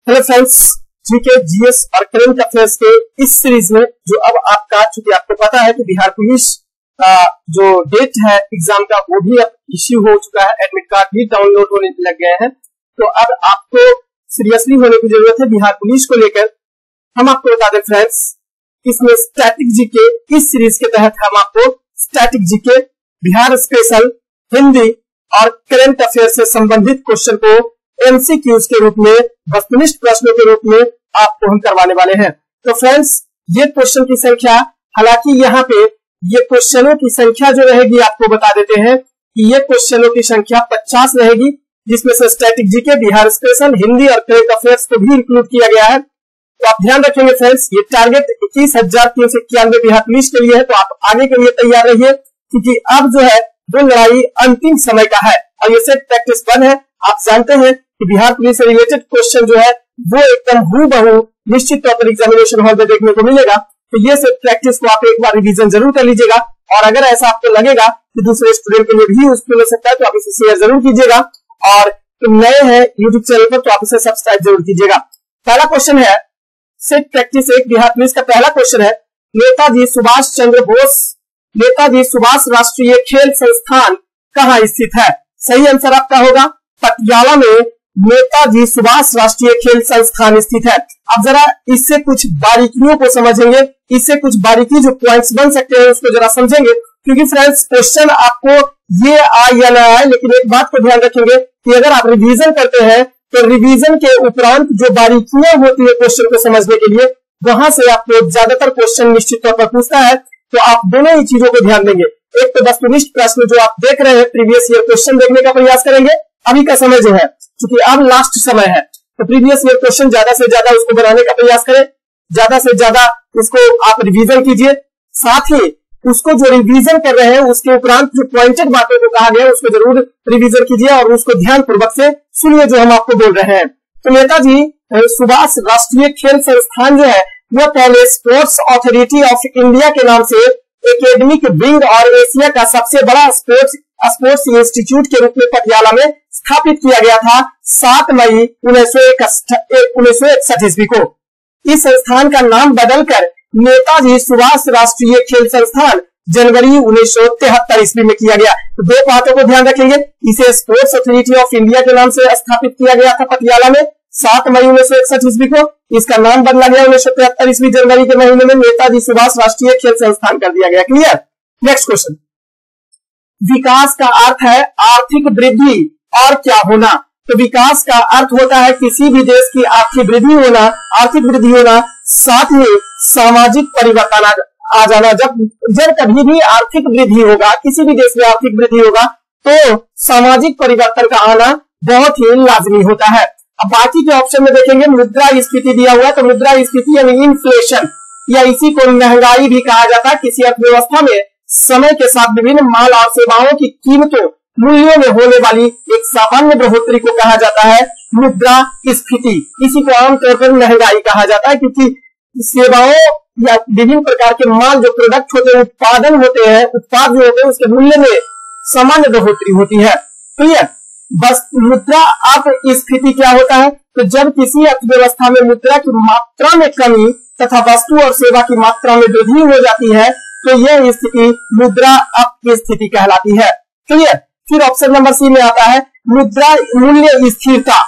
Hello friends, GK, GS और current affairs के इस सीरीज में जो अब आपका, चूंकि आपको पता है कि बिहार पुलिस जो डेट है एग्जाम का वो भी अब इश्यू हो चुका है, एडमिट कार्ड भी डाउनलोड होने लग गए हैं। तो अब आपको सीरियसली होने की जरूरत है बिहार पुलिस को लेकर। हम आपको बता दें फ्रेंड्स, इसमें स्टैटिक जीके, इस सीरीज के तहत हम आपको static GK, Bihar special, Hindi और करंट अफेयर से संबंधित क्वेश्चन को एमसीक्यूज के रूप में, वस्तुनिष्ठ प्रश्नों के रूप में आपको हम करवाने वाले हैं। तो फ्रेंड्स, ये क्वेश्चन की संख्या, हालांकि यहाँ पे ये क्वेश्चनों की संख्या जो रहेगी आपको बता देते हैं कि ये क्वेश्चनों की संख्या 50 रहेगी, जिसमें से static GK, Bihar special, Hindi और करंट अफेयर्स को भी इंक्लूड किया गया है। तो आप ध्यान रखेंगे फ्रेंड्स, ये टारगेट 21,391 बिहार पुलिस के लिए है। तो आप आगे के लिए तैयार रहिए, क्योंकि अब जो है वो लड़ाई अंतिम समय का है और ये सिर्फ प्रैक्टिस 1 है। आप जानते हैं कि बिहार पुलिस से रिलेटेड क्वेश्चन जो है वो एकदम हूबहू निश्चित तौर पर एग्जामिनेशन हॉल में देखने को मिलेगा। तो ये सिर्फ प्रैक्टिस को आप एक बार रिवीजन जरूर कर लीजिएगा, और अगर ऐसा आपको लगेगा कि दूसरे स्टूडेंट के लिए भी यूजफुल हो सकता है तो आप इसे शेयर जरूर कीजिएगा, और तो नए हैं यूट्यूब चैनल पर तो आप इसे सब्सक्राइब जरूर कीजिएगा। पहला क्वेश्चन है सिर्फ प्रैक्टिस 1, बिहार पुलिस का पहला क्वेश्चन है, नेताजी सुभाष चंद्र बोस, नेताजी सुभाष राष्ट्रीय खेल संस्थान कहाँ स्थित है? सही आंसर आपका होगा पटियाला में नेताजी सुभाष राष्ट्रीय खेल संस्थान स्थित है। अब जरा इससे कुछ बारीकियों को समझेंगे, इससे कुछ बारीकी जो पॉइंट्स बन सकते हैं उसको जरा समझेंगे, क्योंकि फ्रेंड्स क्वेश्चन आपको ये आए या ना आए, लेकिन एक बात को ध्यान रखेंगे कि अगर आप रिवीजन करते हैं तो रिवीजन के उपरांत जो बारीकियां होती है क्वेश्चन को समझने के लिए, वहां से आपको ज्यादातर क्वेश्चन निश्चित तौर पर पूछता है। तो आप दोनों ही चीजों को ध्यान देंगे। एक तो वस्तुनिष्ठ प्रश्न जो आप देख रहे हैं, प्रीवियस ईयर क्वेश्चन देखने का प्रयास करेंगे। अभी का समय जो है, क्योंकि अब लास्ट समय है, तो प्रीवियस ईयर क्वेश्चन ज्यादा से ज्यादा उसको बनाने का प्रयास करें, ज्यादा से ज्यादा उसको आप रिवीजन कीजिए। साथ ही उसको जो रिवीजन कर रहे हैं उसके उपरांत जो पॉइंटेड बातों को कहा गया उसको जरूर रिवीजन कीजिए और उसको ध्यान पूर्वक से सुनिए जो हम आपको बोल रहे हैं। तो नेताजी सुभाष राष्ट्रीय खेल संस्थान जो है वह पहले स्पोर्ट्स अथॉरिटी ऑफ इंडिया के नाम से एकेडमिक विंग और एशिया का सबसे बड़ा स्पोर्ट्स इंस्टीट्यूट के रूप में पटियाला में स्थापित किया गया था 7 मई 1961 ईस्वी को। इस संस्थान का नाम बदलकर नेताजी सुभाष राष्ट्रीय खेल संस्थान जनवरी 1973 ईस्वी में किया गया। तो दो बातों को ध्यान रखेंगे, इसे स्पोर्ट्स अथॉरिटी ऑफ इंडिया के नाम से स्थापित किया गया था पटियाला में 7 मई 1961 ईस्वी को। इसका नाम बदला गया 1973 ईस्वी जनवरी के महीने में, नेताजी सुभाष राष्ट्रीय खेल संस्थान कर दिया गया। क्लियर? नेक्स्ट क्वेश्चन, विकास का अर्थ है आर्थिक वृद्धि और क्या होना? तो विकास का अर्थ होता है किसी भी देश की आर्थिक वृद्धि होना, साथ ही सामाजिक परिवर्तन आ जाना। जब कभी भी आर्थिक वृद्धि होगा, किसी भी देश में आर्थिक वृद्धि होगा, तो सामाजिक परिवर्तन का आना बहुत ही लाजमी होता है। अब बाकी के ऑप्शन में देखेंगे, मुद्रा स्फीति दिया हुआ है, तो मुद्रा स्फीति यानी इन्फ्लेशन, या इसी को महंगाई भी कहा जाता है। किसी अर्थव्यवस्था में समय के साथ विभिन्न माल और सेवाओं की कीमतों, मूल्यों में होने वाली एक सामान्य बढ़ोतरी को कहा जाता है मुद्रा स्फीति। इसी को आमतौर पर महंगाई कहा जाता है, क्योंकि सेवाओं या विभिन्न प्रकार के माल जो प्रोडक्ट होते हैं, उत्पाद जो होते हैं, उसके मूल्य में सामान्य बढ़ोतरी होती है। क्लियर? बस मुद्रा स्फीति क्या होता है? तो जब किसी अर्थव्यवस्था में मुद्रा की मात्रा में कमी तथा वस्तु और सेवा की मात्रा में वृद्धि हो जाती है, तो यह स्थिति मुद्रा स्थिति कहलाती है। क्लियर? फिर ऑप्शन नंबर सी में आता है मुद्रा मूल्य स्थिरता।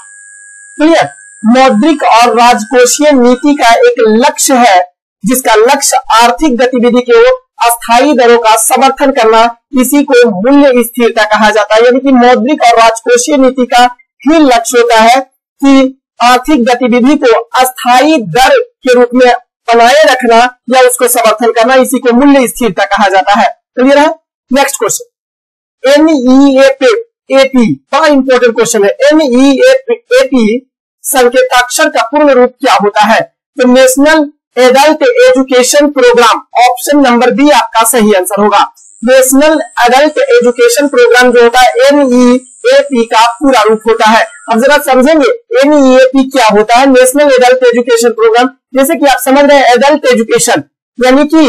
क्लियर? मौद्रिक और राजकोषीय नीति का एक लक्ष्य है, जिसका लक्ष्य आर्थिक गतिविधि के अस्थायी दरों का समर्थन करना, इसी को मूल्य स्थिरता कहा जाता है। यानी कि मौद्रिक और राजकोषीय नीति का ही लक्ष्य होता है कि आर्थिक गतिविधि को अस्थायी दर के रूप में बनाए रखना या उसको समर्थन करना, इसी को मूल्य स्थिरता कहा जाता है। क्लियर है? नेक्स्ट क्वेश्चन, NEAP, बड़ा इंपॉर्टेंट क्वेश्चन है। NEAP संकेताक्षर का पूर्ण रूप क्या होता है? तो national adult education programme, option number B आपका सही आंसर होगा। नेशनल एडल्ट एजुकेशन प्रोग्राम जो होता है NEAP का पूरा रूप होता है। अब जरा समझेंगे NEAP क्या होता है, नेशनल एडल्ट एजुकेशन प्रोग्राम। जैसे कि आप समझ रहे हैं एडल्ट एजुकेशन यानी कि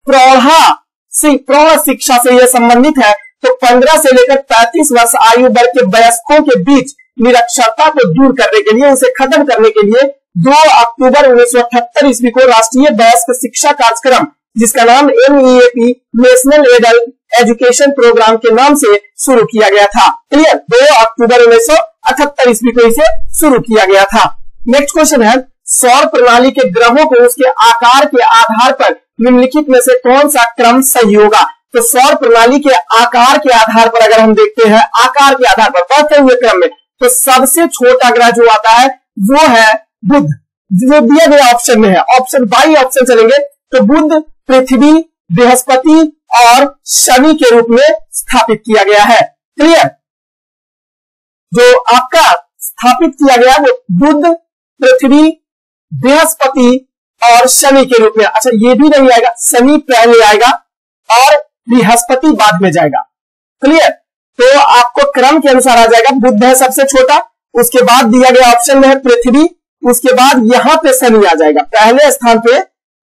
प्रौढ़ शिक्षा से यह संबंधित है। तो 15 से लेकर 35 वर्ष आयु वर्ग के वयस्कों के बीच निरक्षरता को दूर करने के लिए, उसे खत्म करने के लिए 2 अक्टूबर 1978 ईस्वी को राष्ट्रीय वयस्क शिक्षा कार्यक्रम, जिसका नाम NEAP national adult education programme के नाम से शुरू किया गया था। क्लियर, 2 अक्टूबर 1978 ईस्वी को इसे शुरू किया गया था। नेक्स्ट क्वेश्चन है, सौर प्रणाली के ग्रहों को उसके आकार के आधार पर निम्नलिखित में से कौन सा क्रम सही होगा? तो सौर प्रणाली के आकार के आधार पर अगर हम देखते हैं, आकार के आधार पर बढ़ते हुए क्रम में, तो सबसे छोटा ग्रह जो आता है वो है बुध, जो दिया गया ऑप्शन में है। ऑप्शन बाई ऑप्शन चलेंगे तो बुध, पृथ्वी, बृहस्पति और शनि के रूप में स्थापित किया गया है। क्लियर, जो आपका स्थापित किया गया वो बुध, पृथ्वी, बृहस्पति और शनि के रूप में। अच्छा, ये भी नहीं आएगा, शनि पहले आएगा और बृहस्पति बाद में जाएगा। क्लियर, तो आपको क्रम के अनुसार आ जाएगा, बुध है सबसे छोटा, उसके बाद दिया गया ऑप्शन में है पृथ्वी, उसके बाद यहां पे शनि आ जाएगा। पहले स्थान पे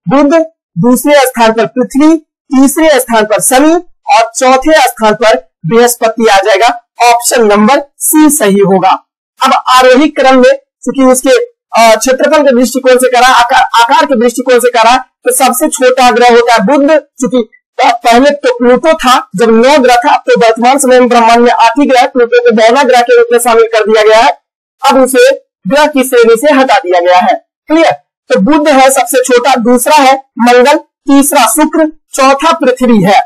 बुध, दूसरे स्थान पर पृथ्वी, तीसरे स्थान पर शनि और चौथे स्थान पर बृहस्पति आ जाएगा। ऑप्शन नंबर सी सही होगा। अब आरोही क्रम में, क्योंकि उसके क्षेत्रफल के दृष्टिकोण से करा, आकार के दृष्टिकोण से करा, तो सबसे छोटा ग्रह होता है बुध, क्योंकि पहले तो प्लूटो था जब 9 ग्रह था, तो वर्तमान समय में ब्रह्मांड में 8 ही ग्रह, प्लूटो को 12वां ग्रह के रूप में शामिल कर दिया गया है। अब उसे ग्रह की श्रेणी से हटा दिया गया है। क्लियर, तो बुध है सबसे छोटा, दूसरा है मंगल, तीसरा शुक्र, चौथा पृथ्वी है,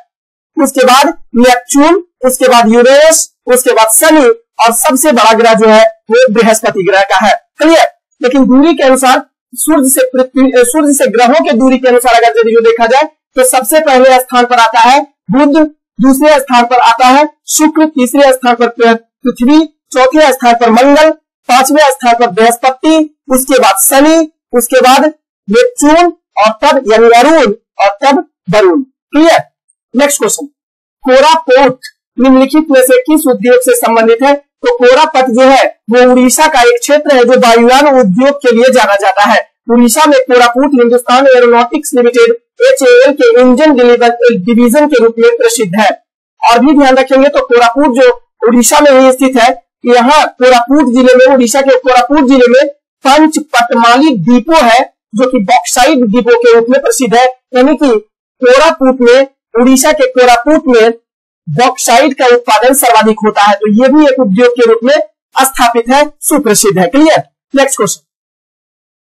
उसके बाद नेपच्यून, उसके बाद यूरेनस, उसके बाद शनि और सबसे बड़ा ग्रह जो है वो बृहस्पति ग्रह का है। क्लियर, लेकिन दूरी के अनुसार सूर्य से ग्रहों के दूरी के अनुसार अगर यदि देखा जाए तो सबसे पहले स्थान पर आता है बुध, दूसरे स्थान पर आता है शुक्र, तीसरे स्थान पर पृथ्वी, चौथे स्थान पर मंगल, पांचवें स्थान पर बृहस्पति, उसके बाद शनि, उसके बाद नेपच्यून और तब यानी अरुण और तब Varun. Clear, next question, Koraput निम्नलिखित में से किस उद्योग से संबंधित है? तो कोरापट जो है वो उड़ीसा का एक क्षेत्र है जो वायुयान उद्योग के लिए जाना जाता है। उड़ीसा में Koraput Hindustan aeronautics limited HAL के इंजन डिवीजन के रूप में प्रसिद्ध है। और भी ध्यान रखेंगे तो कोरापुट जो उड़ीसा में ही स्थित है, यहाँ कोरापुट जिले में, उड़ीसा के कोरापुट जिले में पंचपटमाली डिपो है जो कि बॉक्साइट डिपो के रूप में प्रसिद्ध है। यानी कि कोरापुट में, उड़ीसा के कोरापुट में बॉक्साइट का उत्पादन सर्वाधिक होता है, तो ये भी एक उद्योग के रूप में स्थापित है, सुप्रसिद्ध है। क्लियर, नेक्स्ट क्वेश्चन,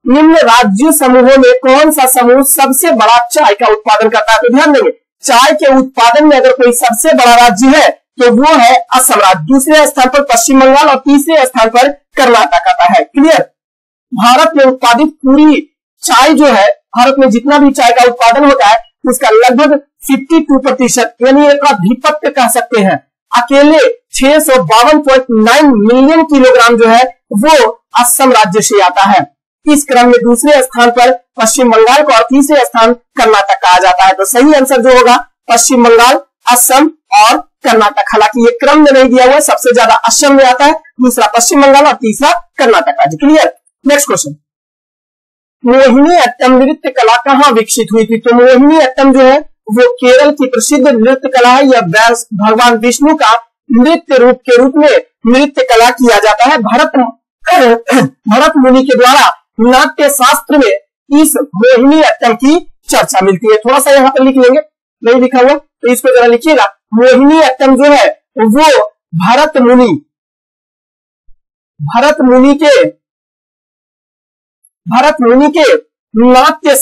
निम्न राज्य समूहों में कौन सा समूह सबसे बड़ा चाय का उत्पादन करता है? तो ध्यान देंगे, चाय के उत्पादन में अगर कोई सबसे बड़ा राज्य है तो वो है असम राज्य, दूसरे स्थान पर पश्चिम बंगाल और तीसरे स्थान पर कर्नाटक आता है। क्लियर, भारत में उत्पादित पूरी चाय जो है, भारत में जितना भी चाय का उत्पादन होता है उसका लगभग 52% यानी एक आधिपत्य कह सकते हैं, अकेले 652.9 मिलियन किलोग्राम जो है वो असम राज्य से आता है। इस क्रम में दूसरे स्थान पर पश्चिम बंगाल को और तीसरे स्थान कर्नाटक का आ जाता है। तो सही आंसर जो होगा पश्चिम बंगाल, असम और कर्नाटक। हालांकि ये क्रम में नहीं दिया हुआ है, सबसे ज्यादा असम में आता है, दूसरा पश्चिम बंगाल और तीसरा कर्नाटक राज्य। Clear, next question, Mohini Attam नृत्य कला कहाँ विकसित हुई थी? तो मोहिनी अट्टम जो है वो केरल की प्रसिद्ध नृत्य कला है। यह भगवान विष्णु का नृत्य रूप के रूप में नृत्य कला किया जाता है। भरत मुनि के द्वारा नाट्य शास्त्र में इस मोहिनी अट्टम की चर्चा मिलती है। थोड़ा सा यहाँ पर लिख लेंगे, नहीं लिखा हुआ तो इसको जरा लिखिएगा। मोहिनी अट्टम जो है वो भरत मुनि के नाट्य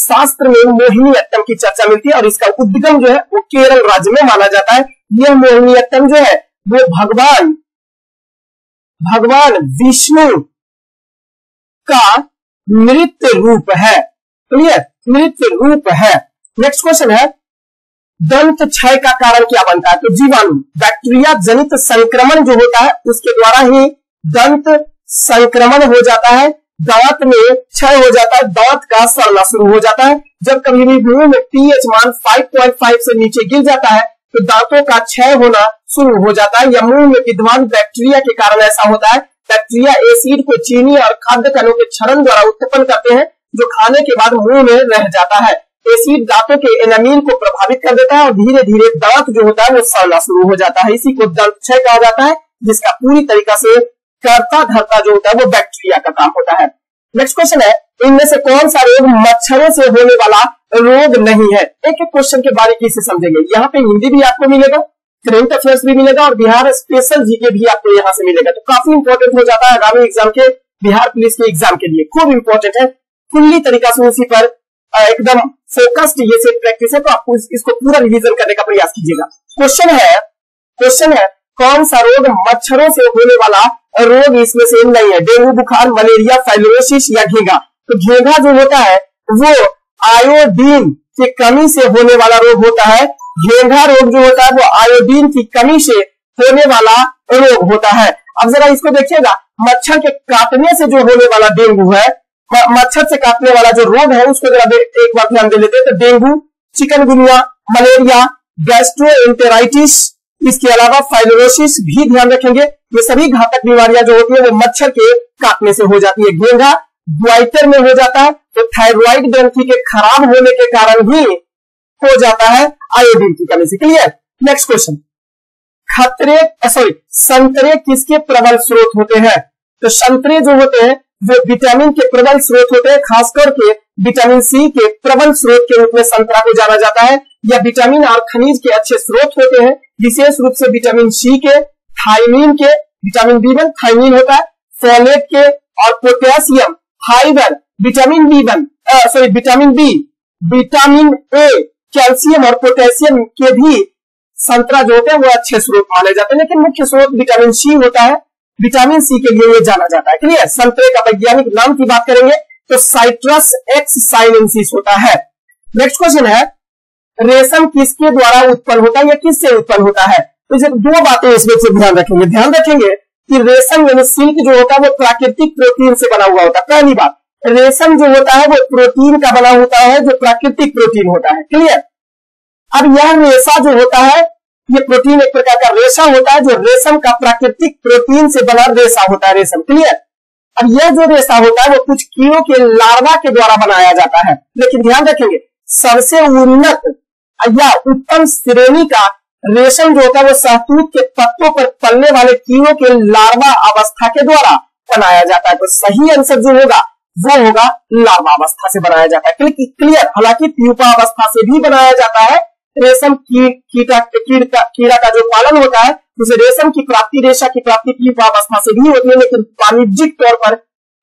शास्त्र में मोहिनी अट्टम की चर्चा मिलती है और इसका उद्गम जो है वो केरल राज्य में माना जाता है। यह मोहिनी अट्टम जो है वो भगवान विष्णु का नृत्य रूप है। क्लियर, नृत्य रूप है। नेक्स्ट क्वेश्चन है, दंत क्षय का कारण क्या बनता है? तो जीवाणु, बैक्टीरिया जनित संक्रमण जो होता है उसके द्वारा ही दंत संक्रमण हो जाता है, दांत में क्षय हो जाता है, दांत का सड़ना शुरू हो जाता है। जब कभी भी मुंह में pH मान 5.5 से नीचे गिर जाता है तो दांतों का क्षय होना शुरू हो जाता है। या मुंह में विद्यमान बैक्टीरिया के कारण ऐसा होता है। बैक्टीरिया एसिड को चीनी और खाद्य कणों के क्षरण द्वारा उत्पन्न करते हैं जो खाने के बाद मुंह में रह जाता है। एसिड दांतों के एनामिन को प्रभावित कर देता है और धीरे धीरे दांत जो होता है वो सड़ना शुरू हो जाता है। इसी को दंत क्षय कहा जाता है, जिसका पूरी तरीका से करता धरता जो होता है वो बैक्टीरिया का काम होता है। नेक्स्ट क्वेश्चन है, इनमें से कौन सा रोग मच्छरों से होने वाला रोग नहीं है? एक एक क्वेश्चन के बारीकी से समझेंगे। यहाँ पे हिंदी भी आपको मिलेगा, करंट अफेयर्स भी मिलेगा और बिहार स्पेशल जीके भी आपको यहाँ से मिलेगा। तो काफी इंपॉर्टेंट हो जाता है आगामी एग्जाम के, बिहार पुलिस के एग्जाम के लिए खूब इंपॉर्टेंट है। फुल्ली तरीका से उसी पर एकदम फोकस्ड ये से प्रैक्टिस है, तो आपको इसको पूरा रिवीजन करने का प्रयास कीजिएगा। क्वेश्चन है कौन सा रोग मच्छरों से होने वाला रोग इसमें से नहीं है? डेंगू, बुखार, मलेरिया, फाइलोरोसिस या घेंघा? तो घेंघा जो होता है वो आयोडीन की कमी से होने वाला रोग होता है। घेंघा रोग जो होता है वो आयोडीन की कमी से होने वाला रोग होता है। अब जरा इसको देखिएगा, मच्छर के काटने से जो होने वाला डेंगू है, मच्छर से काटने वाला जो रोग है उसको जरा एक बार ध्यान दे लेते हैं। तो डेंगू, चिकनगुनिया, मलेरिया, गैस्ट्रोएंटेराइटिस, इसके अलावा फाइलोरोसिस भी ध्यान रखेंगे। ये सभी घातक बीमारियां जो होती है वो मच्छर के काटने से हो जाती है। घेंघा ग्वाइटर में हो जाता है, तो थायराइड ग्रंथि के खराब होने के कारण ही हो जाता है आयोडीन की कमी से। क्लियर? नेक्स्ट क्वेश्चन, संतरे किसके प्रबल स्रोत होते हैं? तो संतरे जो होते हैं वो विटामिन के प्रबल स्रोत होते हैं, खासकर के विटामिन सी के प्रबल स्रोत के रूप में संतरा को जाना जाता है। या विटामिन और खनिज के अच्छे स्रोत होते हैं, विशेष रूप से विटामिन सी के, थायमीन के, विटामिन B1 थायमीन होता है, फोलेट के और potassium, fibre, vitamin B, vitamin A, calcium और पोटेशियम के भी संतरा जो होते हैं वो अच्छे स्रोत माने जाते हैं, लेकिन मुख्य स्रोत विटामिन सी होता है। विटामिन सी के लिए ये जाना जाता है। क्लियर? संतरे का वैज्ञानिक नाम की बात करेंगे तो साइट्रस एक्स साइनेंसिस होता है। नेक्स्ट क्वेश्चन है, रेशम किसके द्वारा उत्पन्न होता है या किससे उत्पन्न होता है? तो जब दो बातें इसमें से ध्यान रखेंगे कि रेशम यानी सिल्क जो होता है वो प्राकृतिक प्रोटीन से बना हुआ होता है। पहली बात, रेशम जो होता है वो प्रोटीन का बना होता है, जो प्राकृतिक प्रोटीन होता है। क्लियर? अब यह रेशा जो होता है, ये प्रोटीन एक प्रकार का रेशा होता है जो रेशम का प्राकृतिक प्रोटीन से बना रेशा होता है रेशम। क्लियर? अब यह जो रेशा होता है वो कुछ कीड़ों के लार्वा के द्वारा बनाया जाता है, लेकिन ध्यान रखेंगे सबसे उन्नत या उत्तम श्रेणी का रेशम जो होता है वो शहतूत के पत्तों पर पलने वाले कीड़ों के लार्वा अवस्था के द्वारा बनाया जाता है। तो सही आंसर जो होगा वो होगा लार्वा अवस्था से बनाया जाता है। क्लियर? हालांकि प्यूपा अवस्था से भी बनाया जाता है। रेशम कीड़ा का जो पालन होता है उसे रेशम की प्राप्ति, रेशा की प्राप्ति प्यूपा अवस्था से भी होती है, लेकिन वाणिज्यिक तौर पर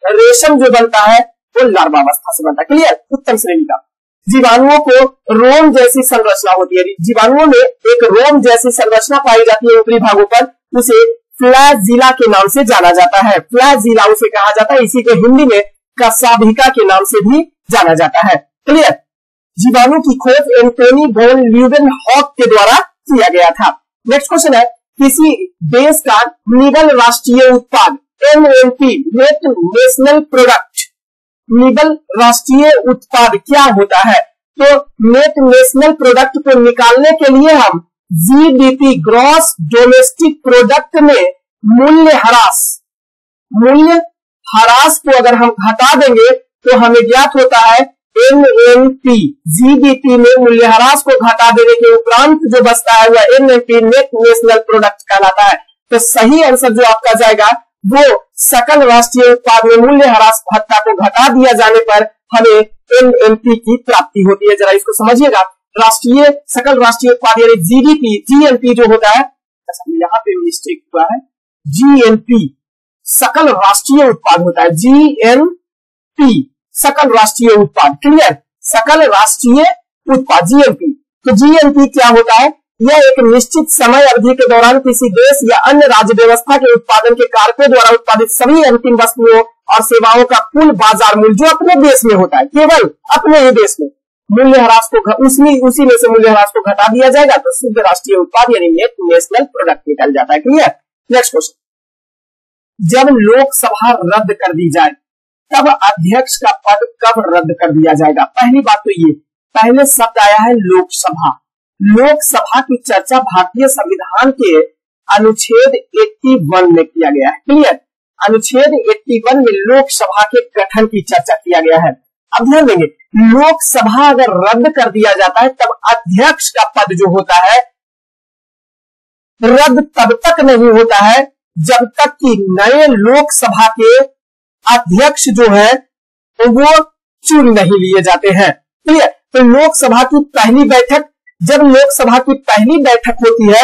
रेशम जो बनता है वो लार्वा अवस्था से बनता है। क्लियर? उत्तम श्रेणी का। जीवाणुओं को रोम जैसी संरचना होती है। जीवाणुओं में एक रोम जैसी संरचना पाई जाती है ऊपरी भागों पर, उसे फ्लैजिला के नाम से जाना जाता है। फ्लैजिला उसे कहा जाता है, इसी को हिंदी में कशाभिका के नाम से भी जाना जाता है। क्लियर? जीवाणु की खोज एंटोनी वॉन ल्यूवेनहॉक के द्वारा किया गया था। नेक्स्ट क्वेश्चन है, किसी देश का निबल राष्ट्रीय उत्पाद NNP net national product, nibble राष्ट्रीय उत्पाद क्या होता है? तो नेट नेशनल प्रोडक्ट को निकालने के लिए हम GDP ग्रॉस डोमेस्टिक प्रोडक्ट में मूल्य ह्रास को अगर हम घटा देंगे तो हमें ज्ञात होता है NNP। GDP में मूल्य ह्रास को घटा देने के उपरांत जो बचता है वह NNP नेट नेशनल प्रोडक्ट कहलाता है। तो सही आंसर जो आपका जाएगा वो सकल राष्ट्रीय उत्पाद में मूल्य ह्रास भत्ता को घटा दिया जाने पर हमें NNP की प्राप्ति होती है। जरा इसको समझिएगा, सकल राष्ट्रीय उत्पाद यानी GNP जो होता है, यहाँ पे मिस्टेक हुआ है, GNP सकल राष्ट्रीय उत्पाद होता है, GNP सकल राष्ट्रीय उत्पाद। क्लियर? सकल राष्ट्रीय उत्पाद GNP। तो GNP क्या होता है? यह एक निश्चित समय अवधि के दौरान किसी देश या अन्य राज्य व्यवस्था के उत्पादन के कारकों द्वारा उत्पादित सभी अंतिम वस्तुओं और सेवाओं का कुल बाजार मूल्य जो अपने देश में होता है, केवल अपने ही देश में, मूल्य ह्रास को उसी में से मूल्य ह्रास को घटा दिया जाएगा तो शुद्ध राष्ट्रीय उत्पाद यानी नेट नेशनल प्रोडक्ट निकल जाता है। क्लियर? नेक्स्ट क्वेश्चन, जब लोकसभा रद्द कर दी जाए तब अध्यक्ष का पद कब रद्द कर दिया जाएगा? पहली बात तो ये, पहले शब्द आया है लोकसभा। लोकसभा की चर्चा भारतीय संविधान के अनुच्छेद 81 में किया गया है। क्लियर? अनुच्छेद 81 में लोकसभा के गठन की चर्चा किया गया है। अब ध्यान देंगे, लोकसभा अगर रद्द कर दिया जाता है तब अध्यक्ष का पद जो होता है रद्द तब तक नहीं होता है जब तक कि नए लोकसभा के अध्यक्ष जो है वो चुन नहीं लिए जाते हैं। ठीक है, तो लोकसभा की पहली बैठक, जब लोकसभा की पहली बैठक होती है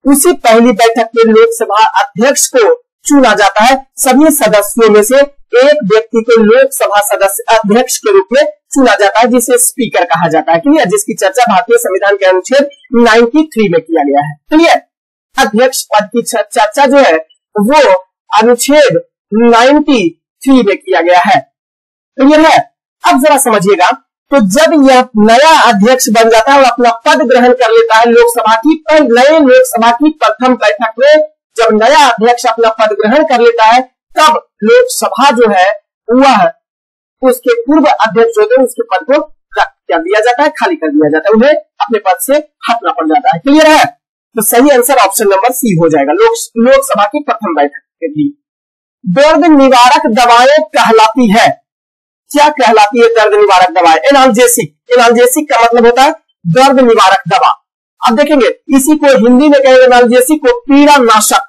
उसी पहली बैठक में लोकसभा अध्यक्ष को चुना जाता है। सभी सदस्यों में से एक व्यक्ति को लोकसभा सदस्य अध्यक्ष के रूप में चुना जाता है जिसे स्पीकर कहा जाता है। क्लियर, जिसकी चर्चा भारतीय संविधान के अनुच्छेद 93 में किया गया है। क्लियर, अध्यक्ष पद की चर्चा जो है वो अनुच्छेद 93 में किया गया है। क्लियर है। अब जरा समझिएगा, तो जब यह नया अध्यक्ष बन जाता है और अपना पद ग्रहण कर लेता है लोकसभा की, तो नए लोकसभा की प्रथम बैठक में जब नया अध्यक्ष अपना पद ग्रहण कर लेता है तब लोकसभा जो है वह उसके पूर्व अध्यक्ष जो है उसके पद को रद्द कर दिया जाता है, खाली कर दिया जाता है, उन्हें अपने पद से हटना पड़ जाता है। क्लियर है, तो सही आंसर ऑप्शन नंबर सी हो जाएगा, लोकसभा की प्रथम बैठक के भी। दर्द निवारक दवाएं कहलाती है, क्या कहलाती है दर्द निवारक दवाएं? एनाल्जेसिक। एनाल्जेसिक का मतलब होता है दर्द निवारक दवा। अब देखेंगे, इसी को हिंदी में कहेंगे एनाल्जेसिक को पीड़ा नाशक।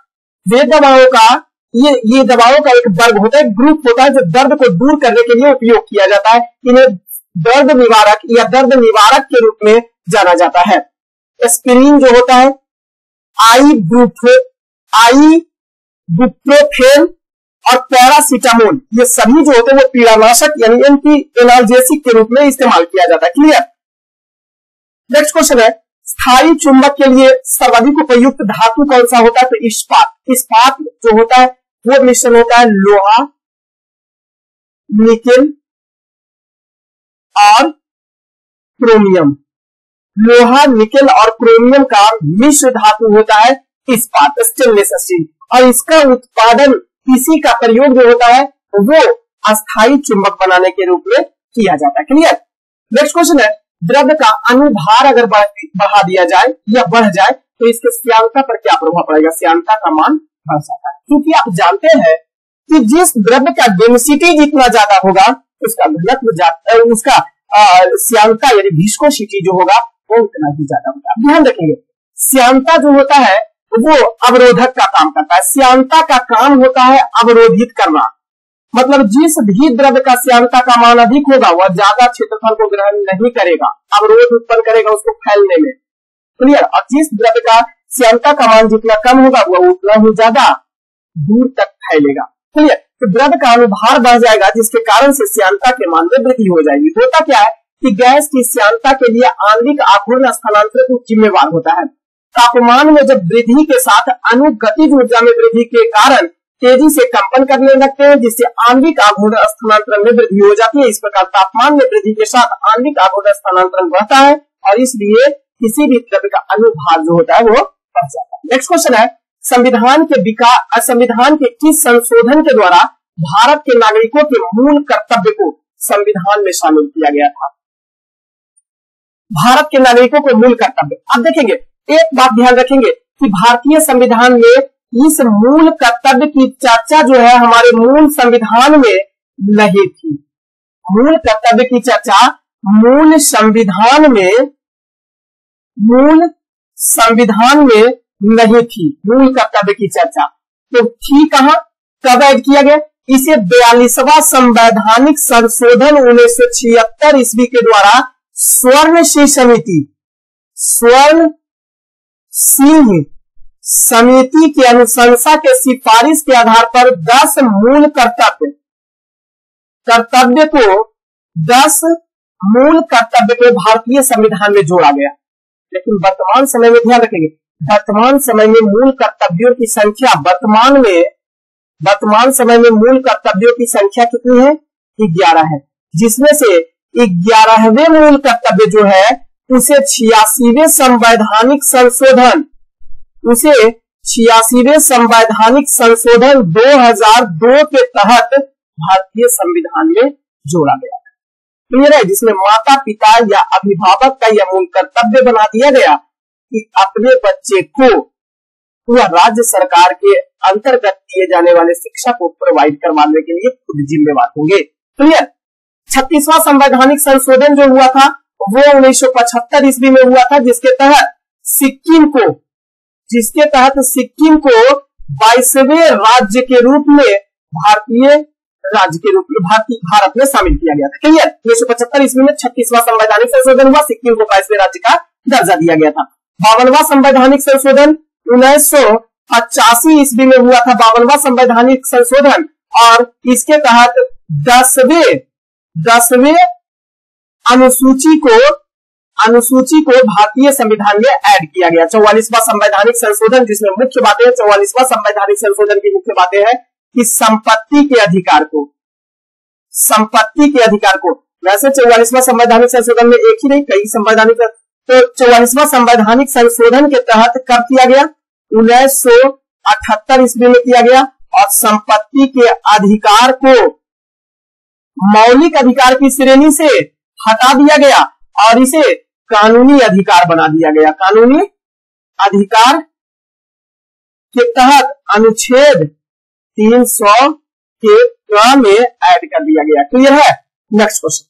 वे दवाओं का ये दवाओं का एक वर्ग होता है, ग्रुप होता है जो दर्द को दूर करने के लिए उपयोग किया जाता है। इन्हें दर्द निवारक या दर्द निवारक के रूप में जाना जाता है। एस्पिरिन जो होता है, आइबुप्रोफेन और पैरासीटामोल, ये सभी जो होते हैं वो पीड़ानाशक यानी एंटी एनाल्जेसिक के रूप में इस्तेमाल किया जाता है। क्लियर। नेक्स्ट क्वेश्चन है, स्थायी चुंबक के लिए सर्वाधिक उपयुक्त धातु कौन सा होता है? तो इस्पात। इस्पात जो होता है वो मिश्रण होता है लोहा, निकेल और क्रोमियम। लोहा, निकेल और क्रोमियम का मिश्र धातु होता है इस्पात, स्टेनलेस स्टील। और इसका उत्पादन, इसी का प्रयोग जो होता है वो अस्थायी चुंबक बनाने के रूप में किया जाता है। क्लियर। नेक्स्ट क्वेश्चन है, द्रव्य का अनुभार अगर बढ़ा दिया जाए या बढ़ जाए तो इसके श्यानता पर क्या प्रभाव पड़ेगा? श्यानता का मान बढ़ जाता है, क्योंकि आप जानते हैं कि जिस द्रव्य का डेंसिटी जितना ज्यादा होगा उसका घनत्व, उसका श्यानता यानी विस्कोसिटी जो होगा वो उतना ही ज्यादा होगा। ध्यान रखेंगे, श्यानता जो होता है वो अवरोधक का काम करता है। श्यानता का काम होता है अवरोधित करना, मतलब जिस भी द्रव्य का श्यानता का मान अधिक होगा वह ज्यादा क्षेत्रफल को ग्रहण नहीं करेगा, अवरोध उत्पन्न करेगा उसको फैलने में। क्लियर। और जिस द्रव्य का श्यानता का मान जितना कम होगा वह उतना ही ज्यादा दूर तक फैलेगा। क्लियर। तो द्रव्य का अनुभार बढ़ जाएगा जिसके कारण से श्यानता के मान में वृद्धि हो जाएगी। होता क्या है कि गैस की श्यानता के लिए आणविक आघूर्ण स्थानांतरण जिम्मेवार होता है। तापमान में जब वृद्धि के साथ अनुगतिज ऊर्जा में वृद्धि के कारण तेजी से कंपन करने लगते हैं जिससे आणविक आघूर्ण स्थानांतरण में वृद्धि हो जाती है। इस प्रकार तापमान में वृद्धि के साथ आणविक आघूर्ण स्थानांतरण बढ़ता है और इसलिए किसी भी द्रव्य का अनुभार जो होता है वो बढ़ जाता है। नेक्स्ट क्वेश्चन है, संविधान के किस संशोधन के द्वारा भारत के नागरिकों के मूल कर्तव्य को संविधान में शामिल किया गया था? भारत के नागरिकों के मूल कर्तव्य, आप देखेंगे एक बात ध्यान रखेंगे कि भारतीय संविधान में इस मूल कर्तव्य की चर्चा जो है हमारे मूल संविधान में नहीं थी। मूल कर्तव्य की चर्चा मूल संविधान में नहीं थी। मूल कर्तव्य की चर्चा तो थी कहां, कब ऐड किया गया? इसे 42वां संवैधानिक संशोधन 1976 ईस्वी के द्वारा स्वर्ण सिंह समिति की अनुशंसा के सिफारिश के आधार पर 10 मूल कर्तव्य को भारतीय संविधान में जोड़ा गया। लेकिन वर्तमान समय में ध्यान रखेंगे, वर्तमान समय में मूल कर्तव्यों की संख्या वर्तमान समय में मूल कर्तव्यों की संख्या कितनी है? 11 है, जिसमें से 11वें मूल कर्तव्य जो है उसे 86वें संवैधानिक संशोधन 2002 के तहत भारतीय संविधान में जोड़ा गया। क्लियर है, जिसमें माता पिता या अभिभावक का यह मूल कर्तव्य बना दिया गया कि अपने बच्चे को वह राज्य सरकार के अंतर्गत दिए जाने वाले शिक्षा को प्रोवाइड करवाने के लिए खुद जिम्मेवार होंगे। क्लियर। 36वां संवैधानिक संशोधन जो हुआ था वो 1975 ईस्वी में हुआ था, जिसके तहत सिक्किम को 22वें राज्य के रूप में भारतीय राज्य के रूप में भारत में शामिल किया गया था। क्लियर? 1975 ईस्वी में 36वां संवैधानिक संशोधन हुआ, सिक्किम को 22वें राज्य का दर्जा दिया गया था। 52वां संवैधानिक संशोधन 1985 ईस्वी में हुआ था, 52वां संवैधानिक संशोधन, और इसके तहत 10वें अनुसूची को भारतीय संविधान में ऐड किया गया। 44वां संवैधानिक संशोधन, जिसमें मुख्य बातें हैं, 44वां संवैधानिक संशोधन की मुख्य बातें हैं कि संपत्ति के अधिकार को, वैसे 44वां संवैधानिक संशोधन में एक ही नहीं कई संवैधानिक, तो 44वां संवैधानिक संशोधन के तहत कब किया गया? 1978 ईस्वी में किया गया, और संपत्ति के अधिकार को मौलिक अधिकार की श्रेणी से हटा दिया गया और इसे कानूनी अधिकार बना दिया गया। कानूनी अधिकार के तहत अनुच्छेद 300 के क्रम में ऐड कर दिया गया। क्लियर है? नेक्स्ट क्वेश्चन,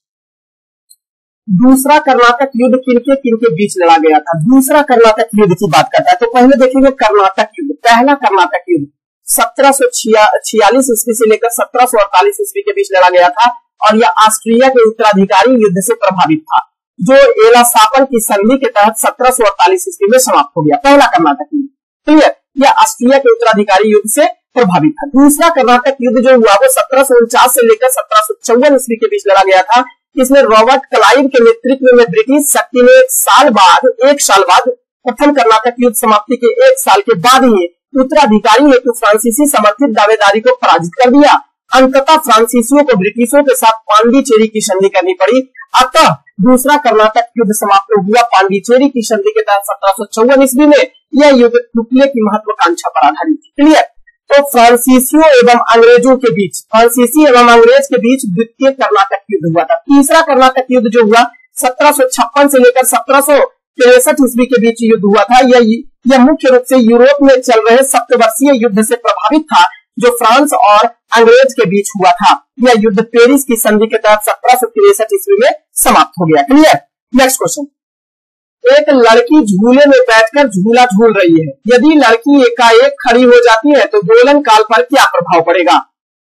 दूसरा कर्नाटक युद्ध किनके बीच लड़ा गया था? दूसरा कर्नाटक युद्ध की बात करता है तो पहले देखेंगे कर्नाटक युद्ध। पहला कर्नाटक युद्ध 1746 ईस्वी से लेकर 1748 ईस्वी के बीच लड़ा गया था, और यह ऑस्ट्रिया के उत्तराधिकारी युद्ध से प्रभावित था, जो एलासापन की संधि के तहत 1748 ईस्वी में समाप्त हो गया। पहला कर्नाटक युद्ध, क्लियर? यह ऑस्ट्रिया के उत्तराधिकारी युद्ध से प्रभावित था। दूसरा कर्नाटक युद्ध जो हुआ वो 1749 से लेकर 1754 ईस्वी के बीच लड़ा गया था। इसमें रॉबर्ट क्लाइव के नेतृत्व में ब्रिटिश शक्ति ने एक साल बाद प्रथम कर्नाटक युद्ध समाप्ति के एक साल के बाद ही उत्तराधिकारी हेतु फ्रांसीसी समर्थित दावेदारी को पराजित कर दिया। अंततः फ्रांसीसियों को ब्रिटिशों के साथ पांडिचेरी की संधि करनी पड़ी। अतः दूसरा कर्नाटक युद्ध समाप्त हुआ पांडिचेरी की संधि के तहत 1754 ईस्वी में। यह युद्ध टुकड़े की महत्वाकांक्षा पर आधारित थी। क्लियर? तो फ्रांसीसी एवं अंग्रेज के बीच द्वितीय कर्नाटक युद्ध हुआ था। तीसरा कर्नाटक युद्ध जो हुआ 1756 से लेकर 1763 ईस्वी के बीच युद्ध हुआ था। यह मुख्य रूप से यूरोप में चल रहे सप्तवर्षीय युद्ध से प्रभावित था, जो फ्रांस और अंग्रेज के बीच हुआ था। यह युद्ध पेरिस की संधि के तहत 1763 ईस्वी में समाप्त हो गया। क्लियर? नेक्स्ट क्वेश्चन, एक लड़की झूले में बैठकर झूला झूल रही है। यदि लड़की एकाएक खड़ी हो जाती है तो दोलन काल पर क्या प्रभाव पड़ेगा?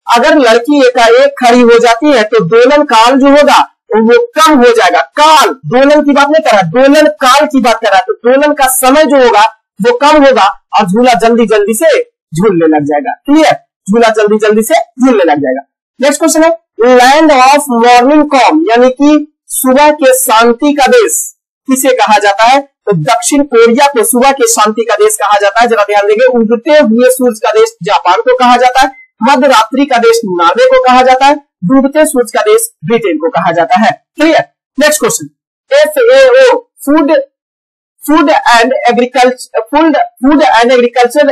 अगर लड़की एकाएक खड़ी हो जाती है तो दोलन काल जो होगा वो कम हो जाएगा। काल, दोलन की बात नहीं कर रहा, दोलन काल की बात कर रहा है। तो दोलन का समय जो होगा वो कम होगा और झूला जल्दी जल्दी से झूलने लग जाएगा। क्लियर? झूला जल्दी जल्दी से झूलने लग जाएगा। नेक्स्ट क्वेश्चन है, लैंड ऑफ मॉर्निंग कॉम यानी कि सुबह के शांति का देश किसे कहा जाता है? तो दक्षिण कोरिया को सुबह के शांति का देश कहा जाता है। जरा ध्यान देंगे, उगते हुए सूरज का देश जापान को कहा जाता है, मध्य रात्रि का देश नॉर्वे को कहा जाता है, डूबते सूरज का देश ब्रिटेन को कहा जाता है। Clear? Next question, FAO food and agriculture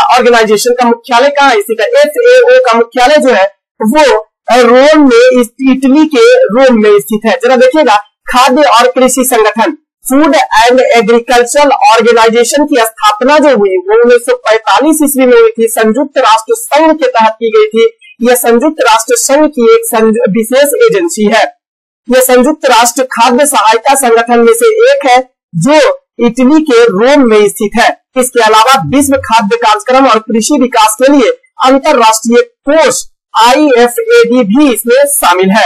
organisation का मुख्यालय कहाँ है? इसी का FAO का मुख्यालय जो है वो रोम में, इटली के रोम में स्थित है। जरा देखिएगा, खाद्य और कृषि संगठन फूड एंड एग्रीकल्चर ऑर्गेनाइजेशन की स्थापना जो हुई वो 1945 ईस्वी में हुई थी, संयुक्त राष्ट्र संघ के तहत की गई थी। यह संयुक्त राष्ट्र संघ की एक विशेष एजेंसी है। यह संयुक्त राष्ट्र खाद्य सहायता संगठन में से एक है जो इटली के रोम में स्थित है। इसके अलावा विश्व खाद्य कार्यक्रम और कृषि विकास के लिए अंतरराष्ट्रीय कोष IFAD भी इसमें शामिल है।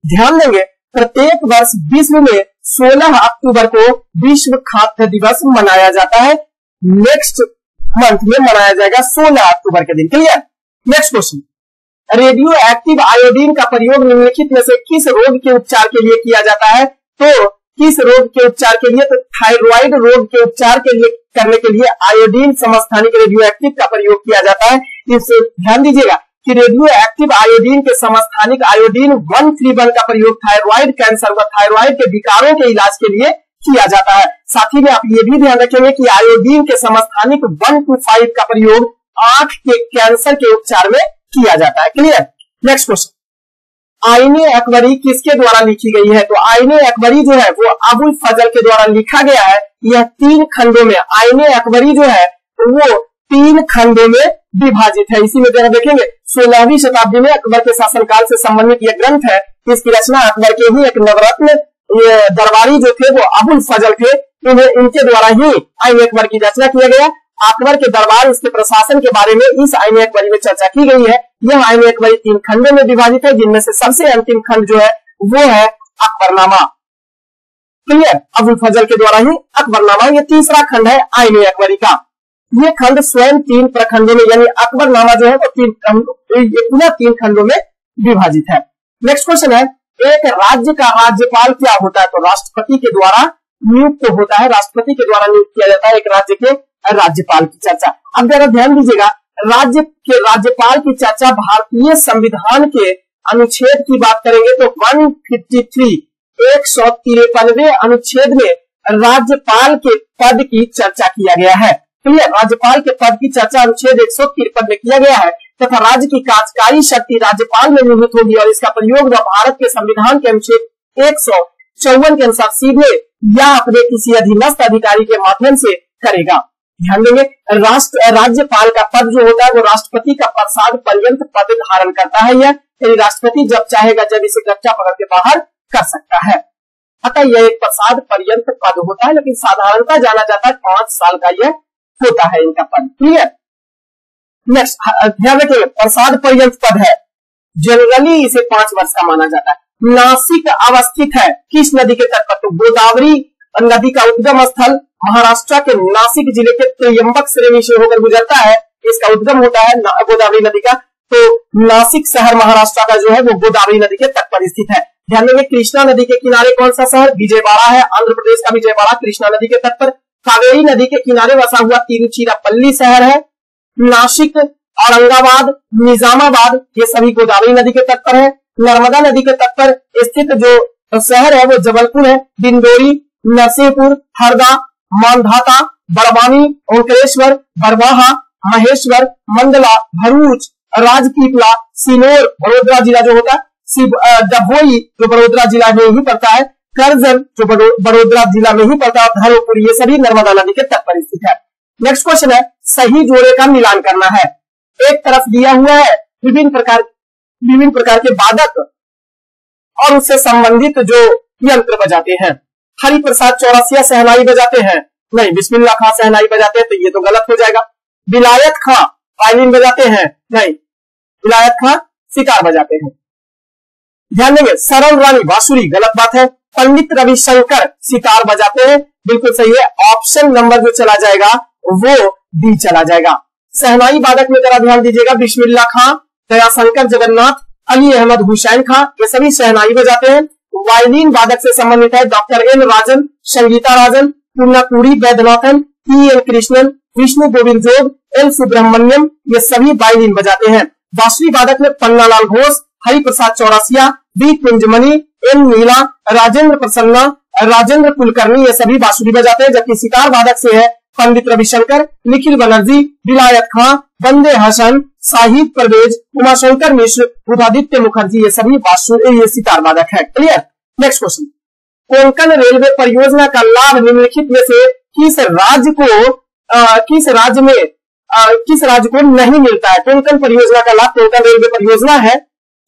ध्यान देंगे, प्रत्येक वर्ष विश्व में 16 अक्टूबर को विश्व खाद्य दिवस मनाया जाता है। नेक्स्ट मंथ में मनाया जाएगा 16 अक्टूबर के दिन। Clear? Next question, radio active iodine का प्रयोग निम्नलिखित में से किस रोग के उपचार के लिए किया जाता है? तो किस रोग के उपचार के लिए? तो थायराइड रोग के उपचार के लिए करने के लिए आयोडीन समस्थानिक रेडियो एक्टिव का प्रयोग किया जाता है। इससे ध्यान दीजिएगा कि रेडियो एक्टिव आयोडीन के समस्थानिक आयोडीन 131 का प्रयोग थायराइड कैंसर व थायराइड के विकारों के इलाज के लिए किया जाता है। साथ ही में आप ये भी ध्यान रखेंगे कि आयोडीन के समस्थानिक 125 का प्रयोग आंख के कैंसर के उपचार में किया जाता है। क्लियर? नेक्स्ट क्वेश्चन, आईने अकबरी किसके द्वारा लिखी गई है? तो आईने अकबरी जो है वो अबुल फजल के द्वारा लिखा गया है। यह 3 खंडों में, आईने अकबरी जो है वो 3 खंडों में विभाजित है। इसी में जरा देखेंगे, 16वीं शताब्दी में अकबर के शासनकाल से संबंधित यह ग्रंथ है। इसकी रचना अकबर के ही एक नवरत्न दरबारी जो थे वो अबुल फजल थे, इनके द्वारा ही आईन अकबर की रचना किया गया। अकबर के दरबार, इसके प्रशासन के बारे में इस आईन अकबरी में चर्चा की गई है। यह आईन अकबरी 3 खंडों में विभाजित है, जिनमें से सबसे अंतिम खंड जो है वो है अकबरनामा। क्लियर, अबुल फजल के द्वारा ही अकबरनामा, ये तीसरा खंड है आईन अकबरी का। ये खंड स्वयं 3 प्रखंडों में, यानी अकबरनामा जो है वो 3 खंडों में विभाजित है। नेक्स्ट क्वेश्चन है, एक राज्य का राज्यपाल क्या होता है? तो राष्ट्रपति के द्वारा नियुक्त होता है, राष्ट्रपति के द्वारा नियुक्त किया जाता है एक राज्य के राज्यपाल की चर्चा। अब जरा ध्यान दीजिएगा, राज्य के राज्यपाल की चर्चा भारतीय संविधान के अनुच्छेद की बात करेंगे तो 153 153वें अनुच्छेद में राज्यपाल के पद की चर्चा किया गया है। क्लियर, राज्यपाल के पद की चर्चा अनुच्छेद 153 में किया गया है तथा राज्य की कार्यकारी शक्ति राज्यपाल में निहित होगी और इसका प्रयोग भारत के संविधान के अनुच्छेद 154 के अनुसार सीधे या अपने किसी अधीनस्थ अधिकारी के माध्यम से करेगा। ध्यान देंगे, राज्यपाल का पद जो होता है वो राष्ट्रपति का प्रसाद पर्यंत पद धारण करता है। यह राष्ट्रपति जब चाहेगा जब इसे कच्चा पकड़ के बाहर कर सकता है। अतः यह एक प्रसाद पर्यंत पद होता है, लेकिन साधारणतः जाना जाता है 5 साल का यह होता है इनका पद। क्लियर, नेक्स्ट ध्यान रखिए, प्रसाद पर्यंत पद है, जनरली इसे 5 वर्ष का माना जाता है। नासिक अवस्थित है किस नदी के तट पर? तो गोदावरी नदी का उद्गम स्थल महाराष्ट्र के नासिक जिले के त्र्यंबक श्रेणी से होकर गुजरता है। इसका उद्गम होता है गोदावरी नदी का, तो नासिक शहर महाराष्ट्र का जो है वो गोदावरी नदी के तट पर स्थित है। ध्यान देंगे, कृष्णा नदी के किनारे कौन सा शहर? विजयवाड़ा है, आंध्र प्रदेश का विजयवाड़ा कृष्णा नदी के तट पर। कावेरी नदी के किनारे बसा हुआ तिरुचिरापल्ली शहर है। नासिक, औरंगाबाद, निजामाबाद ये सभी गोदावरी नदी के तट पर है। नर्मदा नदी के तट पर स्थित जो शहर है वो जबलपुर है। डिंडोरी, नरसिंहपुर, हरदा, मानधाता, बड़वानी, ओंकारेश्वर, बरवाहा, महेश्वर, मंडला, भरूच, राजपीपला, सिनोर बड़ोदरा जिला जो होता है, डभोई जो बड़ोदरा जिला में ही पड़ता है, करजन जो बड़ोदरा जिला में ही पड़ता है, धर्मपुर ये सभी नर्मदा नदी के तट पर स्थित है। नेक्स्ट क्वेश्चन है, सही जोड़े का मिलान करना है। एक तरफ दिया हुआ है विभिन्न प्रकार के वादक और उससे संबंधित जो यंत्र बजाते हैं। हरिप्रसाद चौरसिया शहनाई बजाते हैं, नहीं। बिस्मिल्लाह खां शहनाई बजाते हैं, तो ये तो गलत हो जाएगा। विलायत खां वायलिन बजाते हैं, नहीं। विलायत खां सितार बजाते हैं। ध्यान देंगे, सरल रानी बांसुरी, गलत बात है। पंडित रविशंकर सितार बजाते हैं, बिल्कुल सही है। ऑप्शन नंबर जो चला जाएगा वो डी चला जाएगा। शहनाई वादक में जरा ध्यान दीजिएगा, बिस्मिल्लाह खां, दयाशंकर जगन्नाथ, अली अहमद हुसैन खां ये सभी शहनाई बजाते हैं। वायलिन वादक से संबंधित है डॉक्टर एन राजन, संगीता राजन, पूर्णाकुड़ी वैद्यनाथन, टी एन कृष्णन, विष्णु गोविंद जोग, एल सुब्रमण्यम ये सभी वायलिन बजाते हैं। बांसुरी वादक में पन्नालाल घोष, हरिप्रसाद चौरसिया, बी कुंजमणि, एन नीला, राजेंद्र प्रसन्ना, राजेंद्र कुलकर्णी ये सभी बांसुरी बजाते हैं। जबकि सितार वादक से है पंडित रविशंकर, निखिल बनर्जी, विलायत खां, बंदे हसन, साहिब परवेज, उमाशंकर मिश्र, उदयादित्य मुखर्जी ये सभी बांसुरी ये सितार वादक है। Clear, next question, Konkan railway परियोजना का लाभ निम्नलिखित में से किस राज्य को नहीं मिलता है? कोंकण परियोजना का लाभ कोंकण रेलवे परियोजना है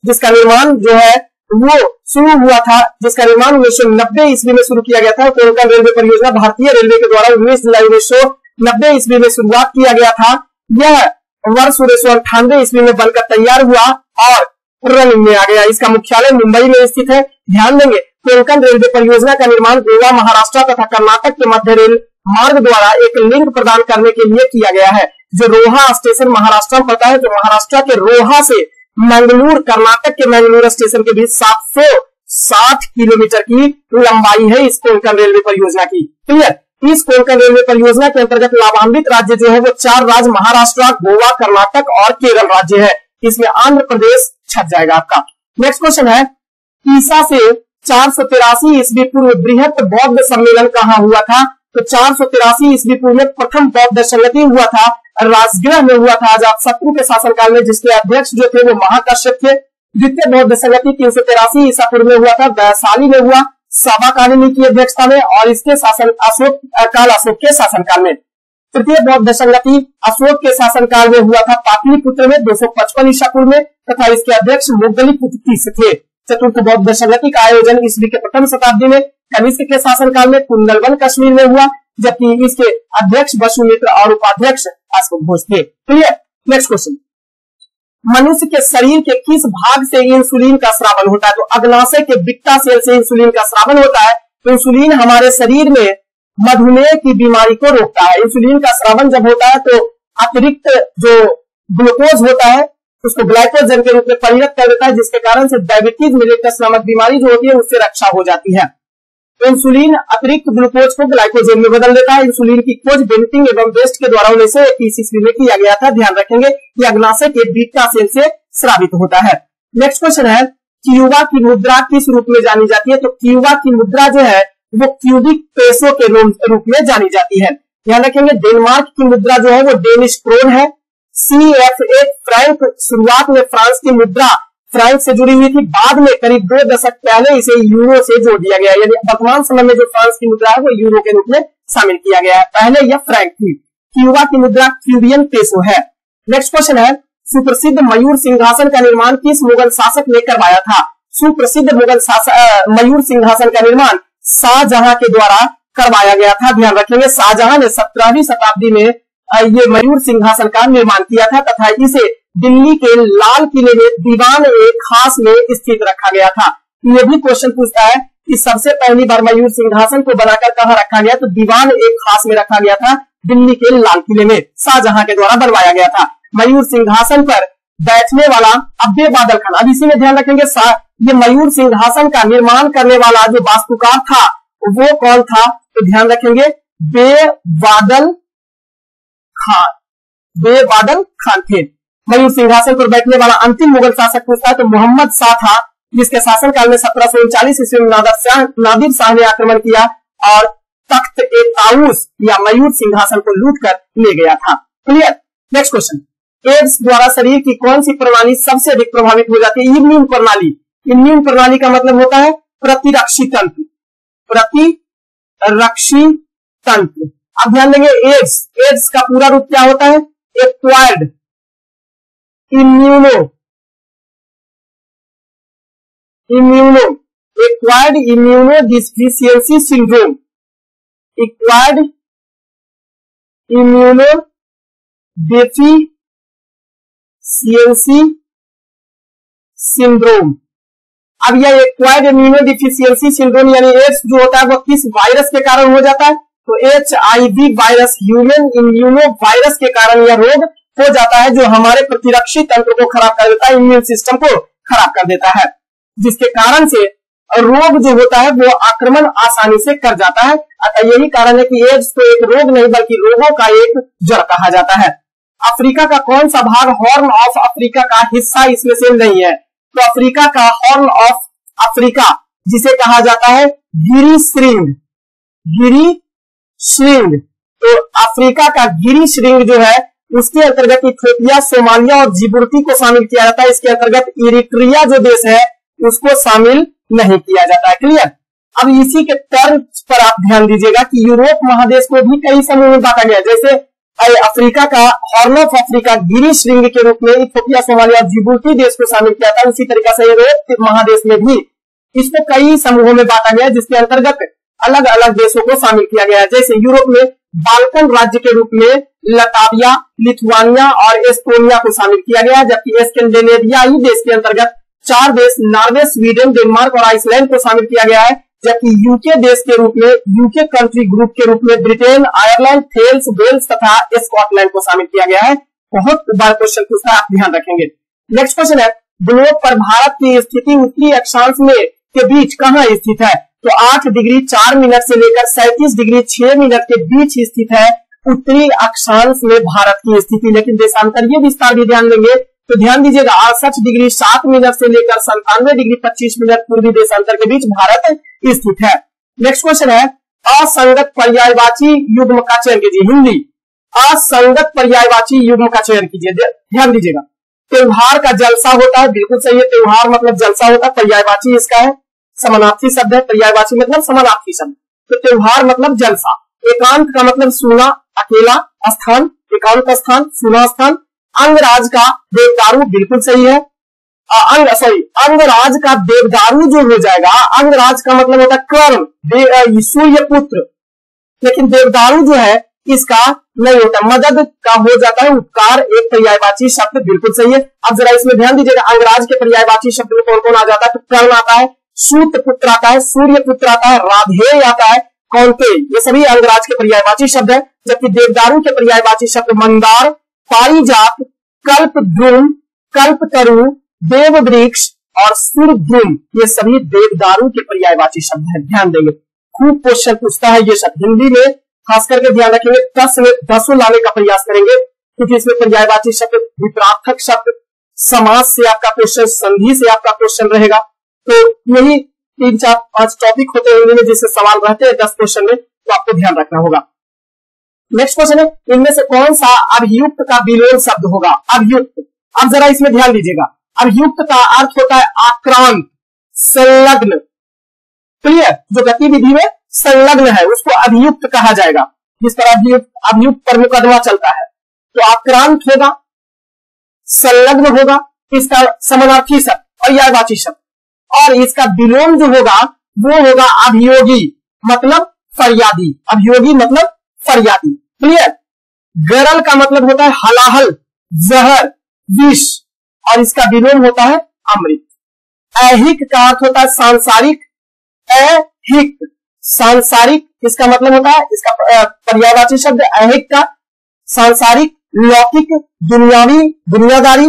जिसका निर्माण जो है वो शुरू हुआ था, जिसका निर्माण 1990 ईस्वी में शुरू किया गया था। कोंकण रेलवे परियोजना भारतीय रेलवे के द्वारा 19 जुलाई 1990 ईस्वी में शुरुआत किया गया था। यह वर्ष 1998 ईस्वी में बनकर तैयार हुआ और रनिंग में आ गया। इसका मुख्यालय मुंबई में स्थित है। ध्यान देंगे, कोंकण रेलवे परियोजना का निर्माण गोवा, महाराष्ट्र तथा कर्नाटक के मध्य रेल मार्ग द्वारा एक लिंक प्रदान करने के लिए किया गया है। जो रोहा स्टेशन महाराष्ट्र में पड़ता है, जो महाराष्ट्र के रोहा से मंगलूर, कर्नाटक के मंगलूर स्टेशन के बीच 760 किलोमीटर की लंबाई है इस कोंकण रेलवे परियोजना की। क्लियर, इस कोंकण रेलवे परियोजना के अंतर्गत लाभान्वित राज्य जो है वो 4 राज्य महाराष्ट्र, गोवा, कर्नाटक और केरल राज्य है। इसमें आंध्र प्रदेश छप जाएगा आपका। नेक्स्ट क्वेश्चन है, ईसा से 483 ईस्वी पूर्व बृहत बौद्ध सम्मेलन कहाँ हुआ था? तो 483 ईस्वी पूर्व में प्रथम बौद्ध संगति हुआ था, राजगृह में हुआ था अजातशत्रु के शासनकाल में, जिसके अध्यक्ष जो थे वो महाकश्यप थे। द्वितीय बौद्ध संगति 383 ईसा पूर्व में हुआ था, वैशाली में हुआ, साबाकालिनी की अध्यक्षता में, और इसके शासन अशोक के शासनकाल में। तृतीय बौद्ध संगति अशोक के शासनकाल में हुआ था पाटलिपुत्र में 255 ईसा पूर्व में, तथा इसके अध्यक्ष मोगली पुत्र थे। चतुर्थ बौद्ध दशरथी का आयोजन ईस्वी के प्रथम शताब्दी में कनिष्क के शासनकाल में कुंदलवन कश्मीर में हुआ, जबकि इसके अध्यक्ष वसुमित्र और उपाध्यक्ष अशोक घोष थे। क्लियर। नेक्स्ट क्वेश्चन, मनुष्य के शरीर के किस भाग से इंसुलिन का स्रावन होता है? तो अग्नाशय के बिक्टा सेल से इंसुलिन का स्रावन होता है। तो इंसुलिन हमारे शरीर में मधुमेह की बीमारी को रोकता है। इंसुलिन का स्रावन जब होता है तो अतिरिक्त जो ग्लूकोज होता है उसको ग्लाइकोजन के रूप में परिणत कर देता है, जिसके कारण से डायबिटीज मेलिटस नामक बीमारी जो होती है उससे रक्षा हो जाती है। तो इंसुलिन अतिरिक्त ग्लूकोज को ग्लाइकोजन में बदल देता है। इंसुलिन की खोज बेंटिंग एवं बेस्ट के द्वारा 1921 ईस्वी में किया गया था। ध्यान रखेंगे कि अग्नाशय के बीटा सेल से स्रावित होता है। नेक्स्ट क्वेश्चन है, क्यूबा की मुद्रा किस रूप में जानी जाती है? तो क्यूबा की मुद्रा जो है वो क्यूबिक पेसो के रूप में जानी जाती है। ध्यान रखेंगे, डेनमार्क की मुद्रा जो है वो डेनिश क्रोन है। CFA फ्रैंक शुरुआत में फ्रांस की मुद्रा फ्रैंक से जुड़ी हुई थी, बाद में करीब 2 दशक पहले इसे यूरो से जोड़ दिया गया, यानी वर्तमान समय में जो फ्रांस की मुद्रा है वो यूरो के रूप में शामिल किया गया है। पहले यह फ्रैंक थी। क्यूबा की मुद्रा क्यूबियन पेसो है। नेक्स्ट क्वेश्चन है, सुप्रसिद्ध मयूर सिंहासन का निर्माण किस मुगल शासक ने करवाया था? सुप्रसिद्ध मुगल मयूर सिंहासन का निर्माण शाहजहां के द्वारा करवाया गया था। ध्यान रखेंगे, शाहजहां ने 17वीं शताब्दी में ये मयूर सिंहासन का निर्माण किया था तथा इसे दिल्ली के लाल किले में दीवान-ए-खास में स्थित रखा गया था। ये भी क्वेश्चन पूछता है कि सबसे पहली बार मयूर सिंहासन को बनाकर कहां रखा गया? तो दीवान-ए-खास में रखा गया था, दिल्ली के लाल किले में शाहजहां के द्वारा बनवाया गया था। मयूर सिंहासन पर बैठने वाला अब्बे बादल खान, अब इसी में ध्यान रखेंगे ये मयूर सिंहासन का निर्माण करने वाला जो वास्तुकार था वो कौन था? तो ध्यान रखेंगे, बेबादल खान थे। मयूर सिंहासन पर बैठने वाला अंतिम मुगल शासक पूछता है तो मोहम्मद शाह था, जिसके शासनकाल में 1739 ईस्वी में नादिर शाह ने आक्रमण किया और तख्त-ए-ताऊस या मयूर सिंहासन को लूटकर ले गया था। क्लियर। नेक्स्ट क्वेश्चन, एड्स द्वारा शरीर की कौन सी प्रणाली सबसे अधिक प्रभावित हो जाती है? इम्यून प्रणाली। इम्यून प्रणाली का मतलब होता है प्रतिरक्षी तंत्र। प्रतिरक्षी तंत्र। अब ध्यान देंगे, एड्स का पूरा रूप क्या होता है? Acquired immunodeficiency syndrome. Acquired immunodeficiency syndrome. अब यह एक्वायर्ड इम्यूनोडिफिशियंसी सिंड्रोम यानी एड्स जो होता है वो किस वायरस के कारण हो जाता है? तो HIV virus, human immuno virus के कारण यह रोग हो जाता है, जो हमारे प्रतिरक्षी तंत्र को खराब कर देता है, इम्यून सिस्टम को खराब कर देता है, जिसके कारण से रोग जो होता है वो आक्रमण आसानी से कर जाता है। अतः यही कारण है कि एड्स को एक रोग नहीं बल्कि रोगों का एक जड़ कहा जाता है। अफ्रीका का कौन सा भाग हॉर्न ऑफ अफ्रीका का हिस्सा इसमें से नहीं है? तो अफ्रीका का हॉर्न ऑफ अफ्रीका जिसे कहा जाता है गिरी श्रिंग। तो अफ्रीका का गिरी श्रिंग जो है उसके अंतर्गत इथियोपिया, सोमालिया और जिबूती को शामिल किया जाता है। इसके अंतर्गत इरिट्रिया जो देश है उसको शामिल नहीं किया जाता है। क्लियर। अब इसी के टर्म्स पर आप ध्यान दीजिएगा कि यूरोप महादेश को भी कई समूह में बांटा गया, जैसे अफ्रीका का हॉर्न ऑफ अफ्रीका गिरी श्रिंग के रूप में इथियोपिया, सोमालिया और जिबूती देश को शामिल किया था। उसी तरीके से यूरोप महादेश में भी इसको कई समूहों में बांटा गया, जिसके अंतर्गत अलग अलग देशों को शामिल किया गया है। जैसे यूरोप में बाल्कन राज्य के रूप में लताविया, लिथुआनिया और एस्टोनिया को शामिल किया गया, जबकि स्कैंडिनेवियाई देश के अंतर्गत 4 देश नॉर्वे, स्वीडन, डेनमार्क और आइसलैंड को शामिल किया गया है। जबकि यूके देश के रूप में यूके कंट्री ग्रुप के रूप में ब्रिटेन, आयरलैंड, थेल्स, वेल्स तथा स्कॉटलैंड को शामिल किया गया है। बहुत बार क्वेश्चन पूछता है, आप ध्यान रखेंगे। नेक्स्ट क्वेश्चन है, ग्लोब पर भारत की स्थिति उत्तरी अक्षांश में के बीच कहां स्थित है? तो 8 डिग्री 4 मिनट से लेकर 37 डिग्री 6 मिनट के बीच स्थित है उत्तरी अक्षांश में भारत की स्थिति। लेकिन देशांतरीय विस्तार भी ध्यान देंगे तो ध्यान दीजिएगा, 68 डिग्री 7 मिनट से लेकर 97 डिग्री 25 मिनट पूर्वी देशांतर के बीच भारत स्थित है। नेक्स्ट क्वेश्चन है, असंगत पर्यायवाची युग्म का चयन कीजिए। हिंदी असंगत पर्यायवाची युग्म का चयन कीजिए। ध्यान दीजिएगा, त्योहार का जलसा होता है, बिल्कुल सही है, त्योहार मतलब जलसा होता है। पर्यायवाची इसका है, समानार्थी शब्द है, पर्यायवाची मतलब समानार्थी शब्द। तो त्योहार मतलब जलसा। एकांत का मतलब सुना, अकेला स्थान, एकांत स्थान, सुना स्थान। अंगराज का देवदारू, बिल्कुल सही है। अंगराज का देवदारू जो हो जाएगा, अंगराज का मतलब होता है कर्ण, सूर्य पुत्र, लेकिन देवदारू जो है इसका नहीं होता, मदद का हो जाता है। उपकार एक पर्यायवाची शब्द, बिल्कुल सही है। अब जरा इसमें ध्यान दीजिएगा, अंगराज के पर्यायवाची शब्द में कौन कौन आ जाता है? तो कर्ण आता है, सूत पुत्र आता है, सूर्य पुत्र आता है, राधेय आता है, कौनते, ये सभी अंगराज के पर्यायवाची शब्द है। जबकि देवदारू के पर्यायवाची शब्द मंदार, पारिजात, कल्पद्रुम, कल्पतरु, देववृक्ष और सुरद्रुम, ये सभी देवदारू के पर्यायवाची शब्द है। ध्यान देंगे, खूब क्वेश्चन पूछता है ये शब्द हिंदी में, खास करके ध्यान रखेंगे। 10 में 10 लाने का प्रयास करेंगे, क्योंकि इसमें पर्यायवाची शब्द, विपरार्थक शब्द, समास से आपका क्वेश्चन, संधि से आपका क्वेश्चन रहेगा। तो यही 3, 4, 5 टॉपिक होते हैं हिंदी में जिससे सवाल रहते हैं 10 क्वेश्चन में, तो आपको ध्यान रखना होगा। नेक्स्ट क्वेश्चन है, इनमें से कौन सा अभियुक्त का विलोम शब्द होगा? अभियुक्त, अब जरा इसमें ध्यान दीजिएगा, अभियुक्त का अर्थ होता है आक्रांत, संलग्न, क्लियर, जो गतिविधि में संलग्न है उसको अभियुक्त कहा जाएगा। जिस पर अभियुक्त पर मुकदमा चलता है तो आक्रांत होगा, संलग्न होगा, इसका समानार्थी शब्द पर्यायवाची शब्द, और इसका विलोम जो होगा वो होगा अभियोगी, मतलब फरियादी, अभियोगी मतलब फरियादी, क्लियर। गरल का मतलब होता है हलाहल, जहर, विष, और इसका विलोम होता है अमृत। ऐहिक का अर्थ होता है सांसारिक, ऐहिक सांसारिक, इसका मतलब होता है, इसका पर्यायवाची शब्द ऐहिक का सांसारिक, लौकिक, दुनियावी, दुनियादारी,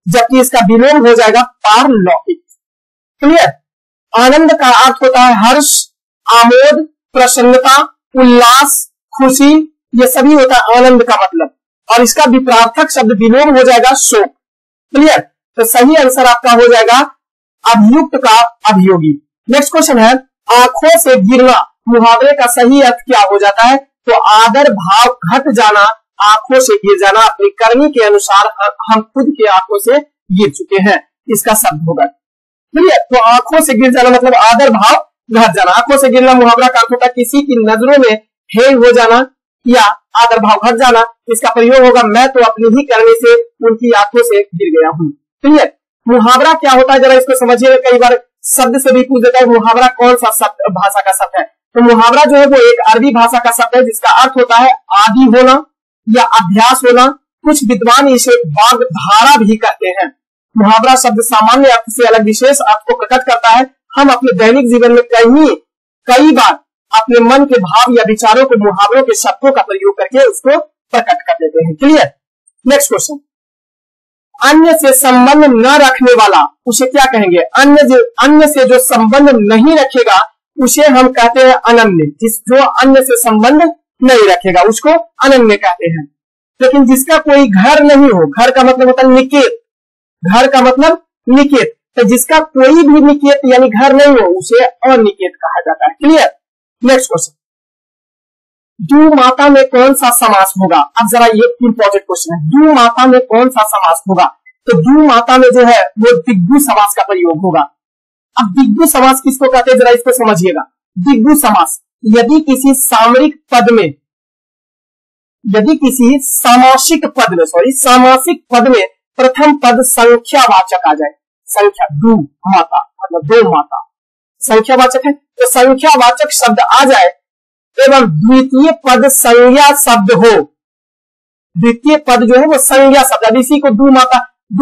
जबकि इसका विलोम हो जाएगा पारलौकिक, क्लियर। आनंद का अर्थ होता है हर्ष, आमोद, प्रसन्नता, उल्लास, खुशी, ये सभी होता है आनंद का मतलब, और इसका विपरार्थक शब्द विलोम हो जाएगा शोक, क्लियर। तो सही आंसर आपका हो जाएगा अभियुक्त का अभियोगी। नेक्स्ट क्वेश्चन है, आंखों से गिरना, मुहावरे का सही अर्थ क्या हो जाता है? तो आदर भाव घट जाना, आंखों से गिर जाना, अपनी करनी के अनुसार हम खुद के आंखों से गिर चुके हैं, इसका शब्द होगा, क्लियर। तो आंखों से गिर जाना मतलब आदर भाव घट जाना। आंखों से गिरना मुहावरा का अर्थ होता है किसी की नजरों में फेल हो जाना या आदर भाव घट जाना। इसका प्रयोग होगा मैं तो अपनी ही करने से उनकी आंखों से गिर गया हूं, क्लियर। मुहावरा क्या होता है जरा इसको समझिएगा, कई बार शब्द से भी पूछ देता है मुहावरा कौन सा शब्द भाषा का शब्द है। तो मुहावरा जो है वो एक अरबी भाषा का शब्द है जिसका अर्थ होता है आदि होना या अभ्यास होना। कुछ विद्वान इसे वाग्धारा भी कहते हैं। मुहावरा शब्द सामान्य अर्थ से अलग विशेष अर्थ को प्रकट करता है। हम अपने दैनिक जीवन में कई बार अपने मन के भाव या विचारों को मुहावरों के शब्दों का प्रयोग करके उसको प्रकट कर देते हैं, क्लियर। नेक्स्ट क्वेश्चन, अन्य से संबंध न रखने वाला उसे क्या कहेंगे? अन्य से जो संबंध नहीं रखेगा उसे हम कहते हैं अनन्य। जो अन्य से संबंध नहीं रखेगा उसको अनन्य कहते हैं। लेकिन जिसका कोई घर नहीं हो, घर का मतलब होता है निकेत, घर का मतलब निकेत, तो जिसका कोई भी निकेत यानी घर नहीं हो उसे अनिकेत कहा जाता है, क्लियर। नेक्स्ट क्वेश्चन, दू माता में कौन सा समास होगा? अब जरा ये इंपॉर्टेंट क्वेश्चन है, दू माता में कौन सा समास होगा? तो दू माता में जो है वो दिग्गु समास का प्रयोग होगा। अब दिग्गु समास किसको कहते हैं जरा इसको समझिएगा। दिग्गु समास यदि किसी सामरिक पद में, यदि किसी सामासिक पद में प्रथम पद संख्यावाचक आ जाए, संख्या, दू माता मतलब दो माता संख्यावाचक है, तो संख्यावाचक शब्द आ जाए एवं द्वितीय पद संज्ञा शब्द हो, द्वितीय पद जो है वो संज्ञा शब्द। अब इसी को दू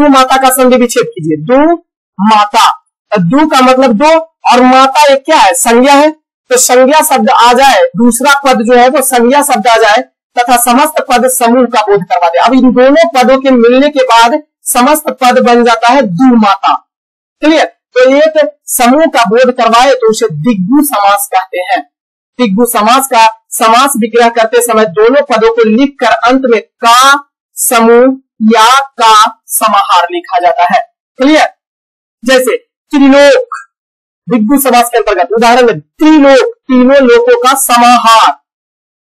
माता का संधि विच्छेद कीजिए, दू माता, दू का मतलब दो और माता एक क्या है? संज्ञा है। तो संज्ञा शब्द आ जाए, दूसरा पद जो है वो संज्ञा शब्द आ जाए तथा समस्त पद समूह का बोध करवा दे। अब इन दोनों पदों के मिलने के बाद समस्त पद बन जाता है दू माता, क्लियर। तो एक समूह का बोध करवाए तो उसे दिग्गु समास कहते हैं। दिग्गु समास का समास विग्रह करते समय दोनों पदों को लिखकर अंत में का समूह या का समाहार लिखा जाता है, क्लियर। जैसे त्रिलोक दिग्गु समास के अंतर्गत, उदाहरण में त्रिलोक तीनों लोकों का समाहार,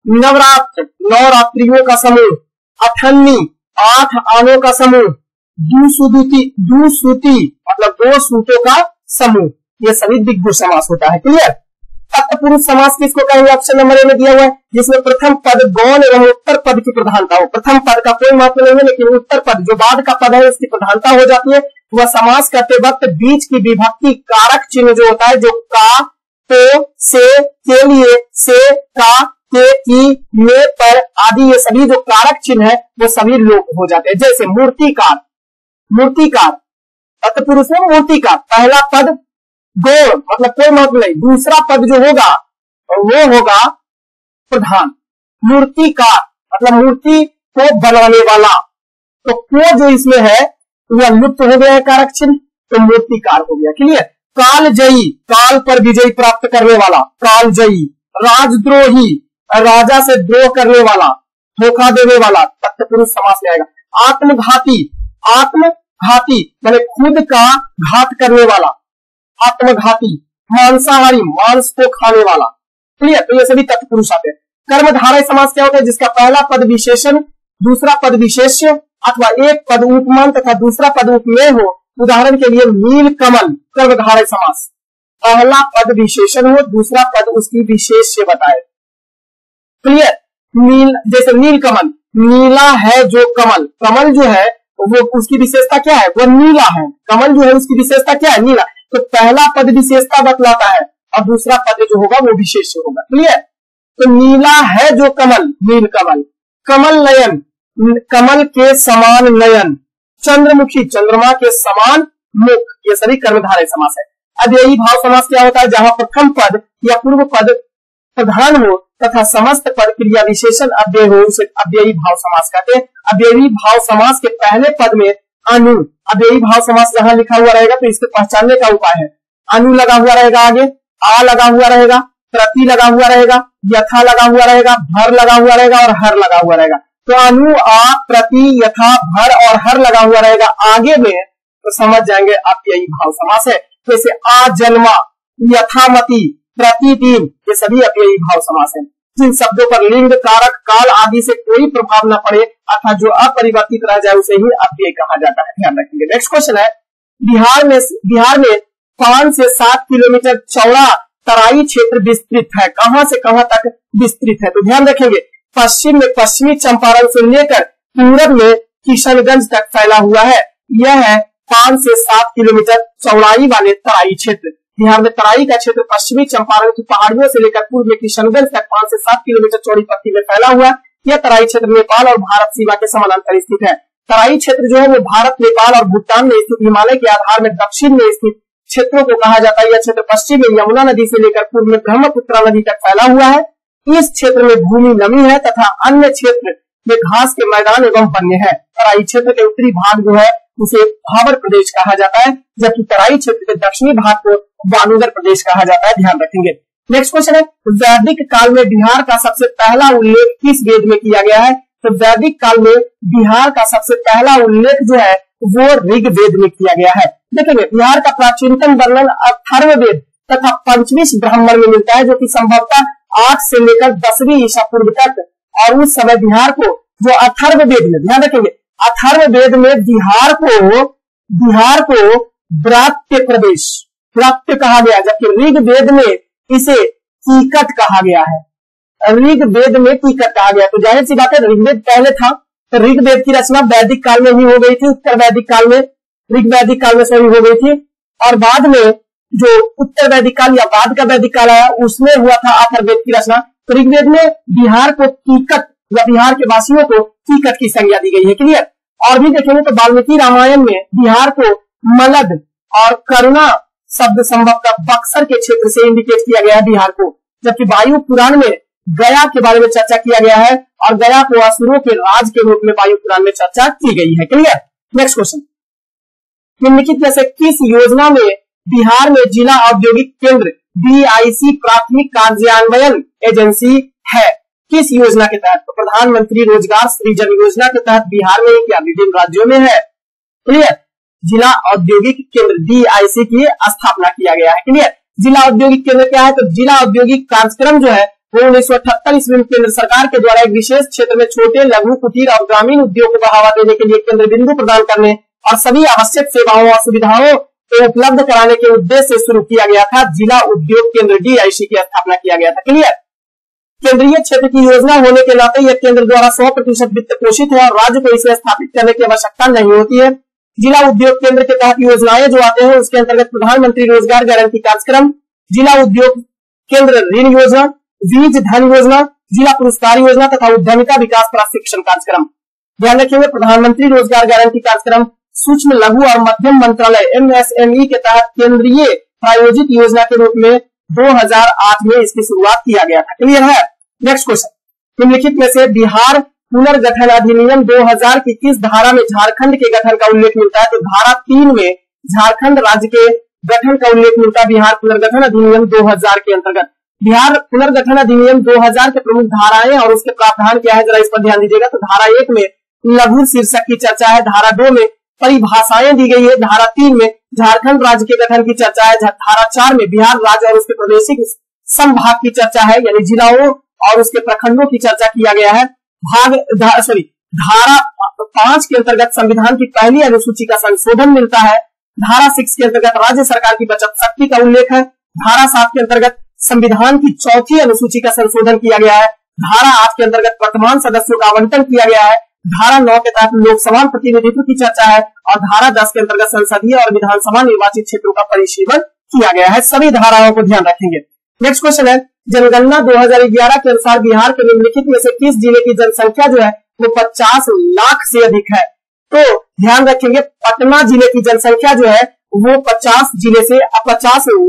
नवरात्र नवरात्रियों का समूह, अठन्नी 8 आनों का समूह, दुसूती मतलब 2 सूतों का समूह, ये सभी दिग्गु समास होता है, क्लियर। तत्पुरुष समास किसको कहेंगे? ऑप्शन नंबर ए में दिया हुआ है, जिसमें प्रथम पद गौण एवं उत्तर पद की प्रधानता हो। प्रथम पद का कोई महत्व नहीं है, लेकिन उत्तर पद जो बाद का पद है उसकी प्रधानता हो जाती है। वह समास करते वक्त बीच की विभक्ति कारक चिन्ह जो होता है, जो का, तो, से, के लिए, से, का, के, की, में, पर आदि, ये सभी जो कारक चिन्ह है वो सभी लोप हो जाते हैं। जैसे मूर्तिकार, मूर्तिकार तत्पुरुष में मूर्तिकार, पहला पद गौण मतलब कोई महत्व नहीं, दूसरा पद जो होगा वो होगा प्रधान। मूर्तिकार मतलब मूर्ति को बनाने वाला, तो को जो इसमें है वह लुप्त हो गया है कारक चिन्ह, तो मूर्तिकार हो गया। क्लियर। कालजयी, काल पर विजय प्राप्त करने वाला, कालजयी। राजद्रोही, राजा से द्रोह करने वाला, धोखा देने वाला, तत्पुरुष समास में आएगा। आत्मघाती, आत्मघाती माने खुद का घात करने वाला, आत्मघाती। मांसाहारी, मांस को खाने वाला। क्लियर। तो ये सभी तत्पुरुष आते हैं। कर्मधारय समास क्या होता है? जिसका पहला पद विशेषण, दूसरा पद विशेष्य अथवा एक पद उपमान तथा दूसरा पद उपमेय हो। उदाहरण के लिए नील कमल, कर्मधारय समास। पहला पद विशेषण हो, दूसरा पद उसकी विशेष्य बताए। क्लियर। नील, जैसे नील कमल, नीला है जो कमल, कमल जो है वो उसकी विशेषता क्या है? वो नीला है। कमल जो है उसकी विशेषता क्या है? नीला। तो पहला पद विशेषता बतलाता है और दूसरा पद जो होगा वो विशेष्य होगा। क्लियर। तो नीला है जो कमल, नील कमल। कमल नयन, कमल के समान नयन। चंद्रमुखी, चंद्रमा के समान मुख, ये सभी कर्मधारय समास है। अव्ययी भाव समास क्या होता है? जहां प्रथम पद या पूर्व पद प्रधान हो तथा समस्त पद क्रिया विशेषण अव्यय हो, उसे अव्ययी भाव समास कहते हैं। अव्ययी भाव समास के पहले पद में अनु, अव्ययी भाव समास जहां लिखा हुआ रहेगा तो इसके पहचानने का उपाय है, अनु लगा हुआ रहेगा, आगे आ लगा हुआ रहेगा, प्रति लगा हुआ रहेगा, यथा लगा हुआ रहेगा, भर लगा हुआ रहेगा और हर लगा हुआ रहेगा। तो अनु, आ, प्रति, यथा, भर और हर लगा हुआ रहेगा आगे में, तो समझ जाएंगे अव्ययी भाव समास है। जैसे आ जन्मा, यथामति, प्रतिदिन, ये सभी अव्ययी भाव समास है। जिन शब्दों पर लिंग, कारक, काल आदि से कोई प्रभाव न पड़े अथवा जो अपरिवर्तित रह जाए उसे ही अव्यय कहा जाता है। ध्यान रखेंगे। नेक्स्ट क्वेश्चन है, बिहार में 5 से 7 किलोमीटर चौड़ा तराई क्षेत्र विस्तृत है। कहां से कहां तक विस्तृत है? तो ध्यान रखेंगे, पश्चिम में पश्चिमी चंपारण से लेकर पूरब में किशनगंज तक फैला हुआ है। यह है 5 से 7 किलोमीटर चौड़ाई वाले तराई क्षेत्र। बिहार में तराई का क्षेत्र पश्चिमी चंपारण की पहाड़ियों से लेकर पूर्व में किशनगंज तक 5 से 7 किलोमीटर चौड़ी पट्टी में फैला हुआ। यह तराई क्षेत्र नेपाल और भारत सीमा के समानांतर स्थित है। तराई क्षेत्र जो है वो भारत, नेपाल और भूटान में स्थित हिमालय के आधार में दक्षिण में स्थित क्षेत्रों को कहा जाता है। यह क्षेत्र पश्चिम में यमुना नदी से लेकर पूर्व में ब्रह्मपुत्र नदी तक फैला हुआ है। इस क्षेत्र में भूमि नमी है तथा अन्य क्षेत्र में घास के मैदान एवं वन्य है। तराई क्षेत्र के उत्तरी भाग जो है उसे भावर प्रदेश कहा जाता है, जबकि तराई क्षेत्र के दक्षिणी भाग को वानुगर प्रदेश कहा जाता है। ध्यान रखेंगे। नेक्स्ट क्वेश्चन है, वैदिक काल में बिहार का सबसे पहला उल्लेख किस वेद में किया गया है? तो वैदिक काल में बिहार का सबसे पहला उल्लेख जो है वो ऋग्वेद में किया गया है। देखेंगे, बिहार का प्राचीनतम वर्णन अथर्ववेद तथा पंचविश ब्राह्मण में मिलता है, जो कि संभवतः 8 से लेकर 10वीं ईसा पूर्व तक। और उस समय बिहार को जो अथर्ववेद में, ध्यान रखेंगे, अथर्ववेद में बिहार को व्रात्य प्रदेश, व्रात्य कहा गया, जबकि ऋग्वेद में इसे कीकट कहा गया है। ऋग्वेद में कीकट कहा गया। तो जाहिर सी बात है, ऋग्वेद पहले था, तो ऋग्वेद की रचना वैदिक काल में ही हो गई थी, उत्तर वैदिक काल में, ऋग्वैदिक काल में सही हो गई थी। और बाद में जो उत्तर वैदिक काल या बाद का वैदिक काल आया उसमें हुआ था अथर्ववेद की रचना। तो ऋग्वेद में बिहार को कीकट या बिहार के वासियों को कीकट की संज्ञा दी गई है। क्लियर। और भी देखेंगे तो वाल्मीकि रामायण में बिहार को मलद और करुणा शब्द संभवतः बक्सर के क्षेत्र से इंडिकेट किया गया है बिहार को, जबकि वायु पुराण में गया के बारे में चर्चा किया गया है और गया को असुरों के राज के रूप में वायु पुराण में चर्चा की गई है। क्लियर। नेक्स्ट क्वेश्चन, निम्नलिखित में से किस योजना में बिहार में जिला औद्योगिक केंद्र BIC प्राथमिक कार्यान्वयन एजेंसी है? किस योजना के तहत? तो प्रधानमंत्री रोजगार सृजन योजना के तहत बिहार में क्या विभिन्न राज्यों में है? क्लियर। जिला औद्योगिक केंद्र DIC की स्थापना किया गया है। क्लियर। जिला औद्योगिक केंद्र क्या है? तो जिला औद्योगिक कार्यक्रम जो है वो 1978 ईस्वी में केंद्र सरकार के द्वारा एक विशेष क्षेत्र में छोटे, लघु, कुटीर और ग्रामीण उद्योग को बढ़ावा देने के लिए केंद्र बिंदु प्रदान करने और सभी आवश्यक सेवाओं और सुविधाओं को उपलब्ध कराने के उद्देश्य से शुरू किया गया था जिला उद्योग केंद्र DIC की स्थापना किया गया था। क्लियर। केंद्रीय क्षेत्र की योजना होने के नाते यह केंद्र द्वारा 100% वित्त पोषित है और राज्य को इसे स्थापित करने की आवश्यकता नहीं होती है। जिला उद्योग केंद्र के तहत योजनाएं जो आते हैं उसके अंतर्गत प्रधानमंत्री रोजगार गारंटी कार्यक्रम, जिला उद्योग केंद्र ऋण योजना, बीज धन योजना, जिला पुरस्कार योजना तथा उद्यमिता विकास प्रशिक्षण कार्यक्रम। ध्यान रखेंगे, प्रधानमंत्री रोजगार गारंटी कार्यक्रम सूक्ष्म लघु और मध्यम मंत्रालय MSME के तहत केंद्रीय प्रायोजित योजना के रूप में 2008 में इसकी शुरुआत किया गया था। क्लियर है। नेक्स्ट क्वेश्चन, निम्नलिखित में से बिहार पुनर्गठन अधिनियम 2000 की किस धारा में झारखंड के गठन का उल्लेख मिलता है? तो धारा 3 में झारखंड राज्य के गठन का उल्लेख मिलता है बिहार पुनर्गठन अधिनियम 2000 के अंतर्गत। बिहार पुनर्गठन अधिनियम 2000 के प्रमुख धाराएं और उसके प्रावधान क्या है, जरा इस पर ध्यान दीजिएगा। तो धारा 1 में लघु शीर्षक की चर्चा है, धारा 2 में परिभाषाएं दी गई है, धारा 3 में झारखंड राज्य के गठन की चर्चा है, धारा 4 में बिहार राज्य और उसके प्रादेशिक संभाग की चर्चा है, यानी जिलाओं और उसके प्रखंडों की चर्चा किया गया है। धारा 5 के अंतर्गत संविधान की पहली अनुसूची का संशोधन मिलता है। धारा 6 के अंतर्गत राज्य सरकार की बचत शक्ति का उल्लेख है। धारा 7 के अंतर्गत संविधान की चौथी अनुसूची का संशोधन किया गया है। धारा 8 के अंतर्गत वर्तमान सदस्यों का आवंटन किया गया है। धारा 9 के तहत लोकसभा प्रतिनिधित्व की चर्चा है और धारा 10 के अंतर्गत संसदीय और विधानसभा निर्वाचित क्षेत्रों का परिशीलन किया गया है। सभी धाराओं को ध्यान रखेंगे। नेक्स्ट क्वेश्चन है, जनगणना 2011 के अनुसार बिहार के निम्नलिखित में से किस जिले की जनसंख्या जो है वो 50 लाख से अधिक है? तो ध्यान रखेंगे, पटना जिले की जनसंख्या जो है वो 50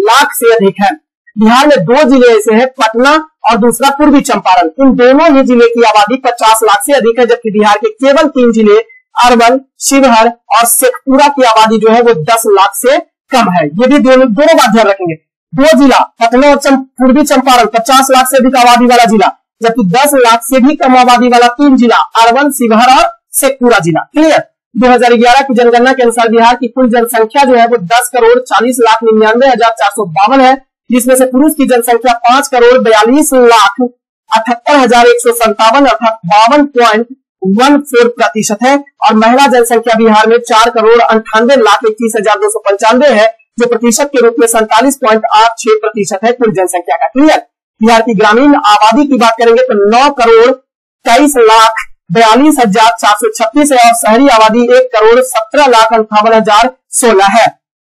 लाख से अधिक है। बिहार में 2 जिले ऐसे हैं, पटना और दूसरा पूर्वी चंपारण। इन दोनों ही जिले की आबादी 50 लाख से अधिक है, जबकि बिहार के केवल 3 जिले अरवल, शिवहर और शेखपुरा की आबादी जो है वो 10 लाख से कम है। ये भी दोनों बात ध्यान रखेंगे। 2 जिला पटना और पूर्वी चंपारण 50 लाख से अधिक आबादी वाला जिला, जबकि 10 लाख से भी कम आबादी वाला 3 जिला अरवल, शिवहर और शेखपुरा जिला। क्लियर। 2011 की जनगणना के अनुसार बिहार की कुल जनसंख्या जो है वो 10,40,99,452 है, जिसमें से पुरुष की जनसंख्या 5,42,78,157 अर्थात 52.14% है और महिला जनसंख्या बिहार में 4,98,21,295 है, जो प्रतिशत के रूप में 47.86% है कुल जनसंख्या का। क्लियर। बिहार की ग्रामीण आबादी की बात करेंगे तो 9,23,42,436 है और शहरी आबादी 1,17,58,016 है।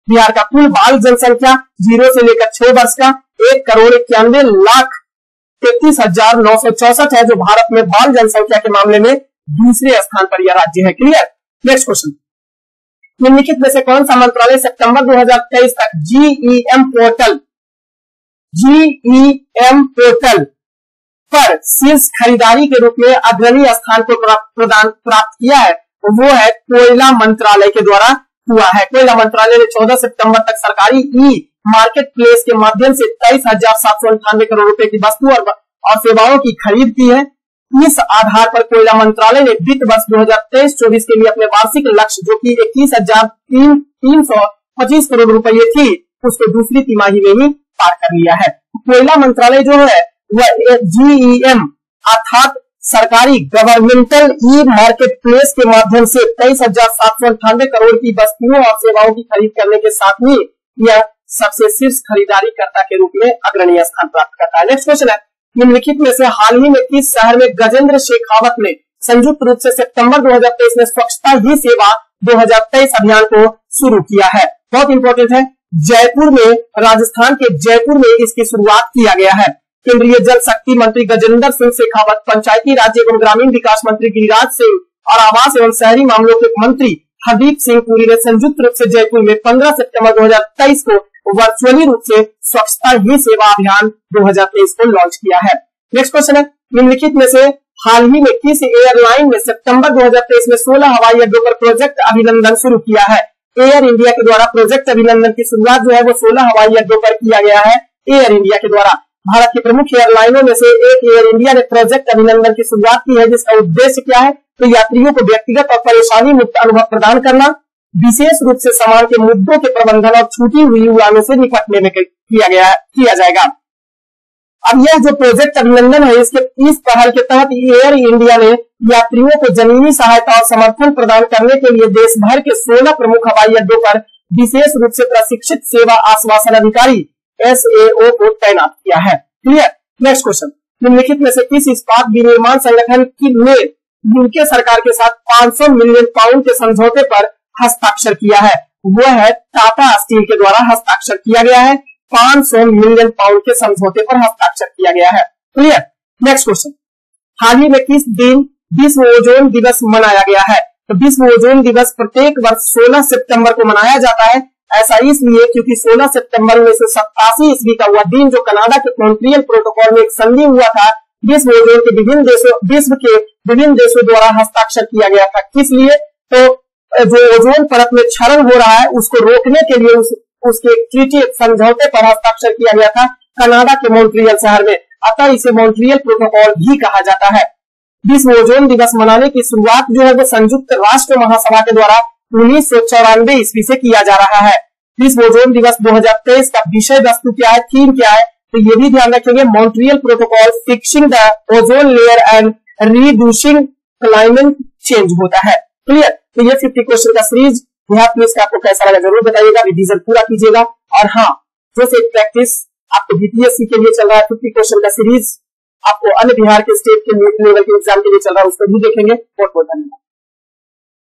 बिहार का कुल बाल जनसंख्या 0 से लेकर 6 वर्ष का 1,91,33,964 है, जो भारत में बाल जनसंख्या के मामले में दूसरे स्थान पर यह राज्य है। क्लियर। नेक्स्ट क्वेश्चन, निम्नलिखित में से कौन सा मंत्रालय सितंबर 2023 तक GEM पोर्टल पर शीर्ष खरीदारी के रूप में अग्रणी स्थान को प्राप्त किया है? वो है कोयला मंत्रालय के द्वारा हुआ है। कोयला मंत्रालय ने 14 सितंबर तक सरकारी मार्केट प्लेस के माध्यम से 23,798 करोड़ रुपए की वस्तु और सेवाओं की खरीद की है। इस आधार पर कोयला मंत्रालय ने वित्त वर्ष 2023-24 के लिए अपने वार्षिक लक्ष्य जो कि 21,325 करोड़ रुपए थी, उसको दूसरी तिमाही में ही पार कर लिया है। कोयला मंत्रालय जो है वह GEM अर्थात सरकारी गवर्नमेंटल मार्केट प्लेस के माध्यम से 23,798 करोड़ की वस्तुओं और सेवाओं की खरीद करने के साथ ही यह सबसे शीर्ष खरीदारी कर्ता के रूप में अग्रणी स्थान प्राप्त करता है। नेक्स्ट क्वेश्चन है, निम्नलिखित में से हाल ही में किस शहर में गजेंद्र शेखावत ने संयुक्त रूप से सितंबर 2023 में स्वच्छता ही सेवा 2023 अभियान को शुरू किया है? बहुत इंपॉर्टेंट है, जयपुर में, राजस्थान के जयपुर में इसकी शुरुआत किया गया है। केंद्रीय जल शक्ति मंत्री गजेंद्र सिंह शेखावत, पंचायती राज्य एवं ग्रामीण विकास मंत्री गिरिराज सिंह और आवास एवं शहरी मामलों के मंत्री हरदीप सिंह पुरी ने संयुक्त रूप से जयपुर में 15 सितंबर 2023 को वर्चुअली रूप से स्वच्छता ही सेवा अभियान 2023 को लॉन्च किया है। नेक्स्ट क्वेश्चन है, निम्नलिखित में से हाल ही में किस एयरलाइन ने सितंबर 2023 में 16 हवाई अड्डों पर प्रोजेक्ट अभिनंदन शुरू किया है? एयर इंडिया के द्वारा प्रोजेक्ट अभिनंदन की शुरुआत जो है वो 16 हवाई अड्डों पर किया गया है एयर इंडिया के द्वारा। भारत की प्रमुख एयरलाइनों में से एक एयर इंडिया ने प्रोजेक्ट अभिनंदन की शुरुआत की है, जिसका उद्देश्य क्या है? तो यात्रियों को व्यक्तिगत और परेशानी मुक्त अनुभव प्रदान करना, विशेष रूप से सामान के मुद्दों के प्रबंधन और छूटी हुई उड़ानों से निपटने में किया जाएगा। अब यह जो प्रोजेक्ट अभिनंदन है, इस पहल के तहत एयर इंडिया ने यात्रियों को जमीनी सहायता और समर्थन प्रदान करने के लिए देश भर के 16 प्रमुख हवाई अड्डों पर विशेष रूप से प्रशिक्षित सेवा आश्वासन अधिकारी SAO को तैनात किया है। क्लियर। नेक्स्ट क्वेश्चन, निम्नलिखित में से किस इस्पात विनिर्माण संगठन की ने यूके सरकार के साथ 500 मिलियन पाउंड के समझौते पर हस्ताक्षर किया है? वो है टाटा स्टील के द्वारा हस्ताक्षर किया गया है। 500 मिलियन पाउंड के समझौते पर हस्ताक्षर किया गया है। क्लियर। नेक्स्ट क्वेश्चन, हाल ही में किस दिन विश्व ओजोन दिवस मनाया गया है? तो विश्व ओजोन दिवस प्रत्येक वर्ष 16 सितंबर को मनाया जाता है। ऐसा इसलिए क्योंकि 16 सितंबर 1987 ईस्वी का वह दिन जो कनाडा के मॉन्ट्रियल प्रोटोकॉल में एक संधि हुआ था, विश्व ओजोन के विश्व के विभिन्न देशों द्वारा हस्ताक्षर किया गया था। किस लिए? तो जो ओजोन परत में क्षरण हो रहा है उसको रोकने के लिए उसके ट्रीटी समझौते पर हस्ताक्षर किया गया था कनाडा के मॉन्ट्रियल शहर में। अतः इसे मॉन्ट्रियल प्रोटोकॉल भी कहा जाता है। विश्व ओजोन दिवस मनाने की शुरुआत जो है वो संयुक्त राष्ट्र महासभा के द्वारा 1994 ईस्वी से किया जा रहा है। विश्व ओजोन दिवस 2023 का विषय वस्तु क्या है, थीम क्या है? तो ये भी ध्यान रखेंगे, Montreal protocol fixing the ozone layer and reducing climate change होता है। क्लियर। तो ये 50 क्वेश्चन का सीरीज इसका आपको कैसा लगा जरूर बताइएगा, रिवीजन पूरा कीजिएगा। और हाँ, जो से प्रैक्टिस आपको बीपीएससी के लिए चल रहा है 50 क्वेश्चन का सीरीज, आपको अन्य बिहार के स्टेट के लेवल के एग्जाम के लिए चल रहा है, उसको भी देखेंगे। बहुत बहुत धन्यवाद।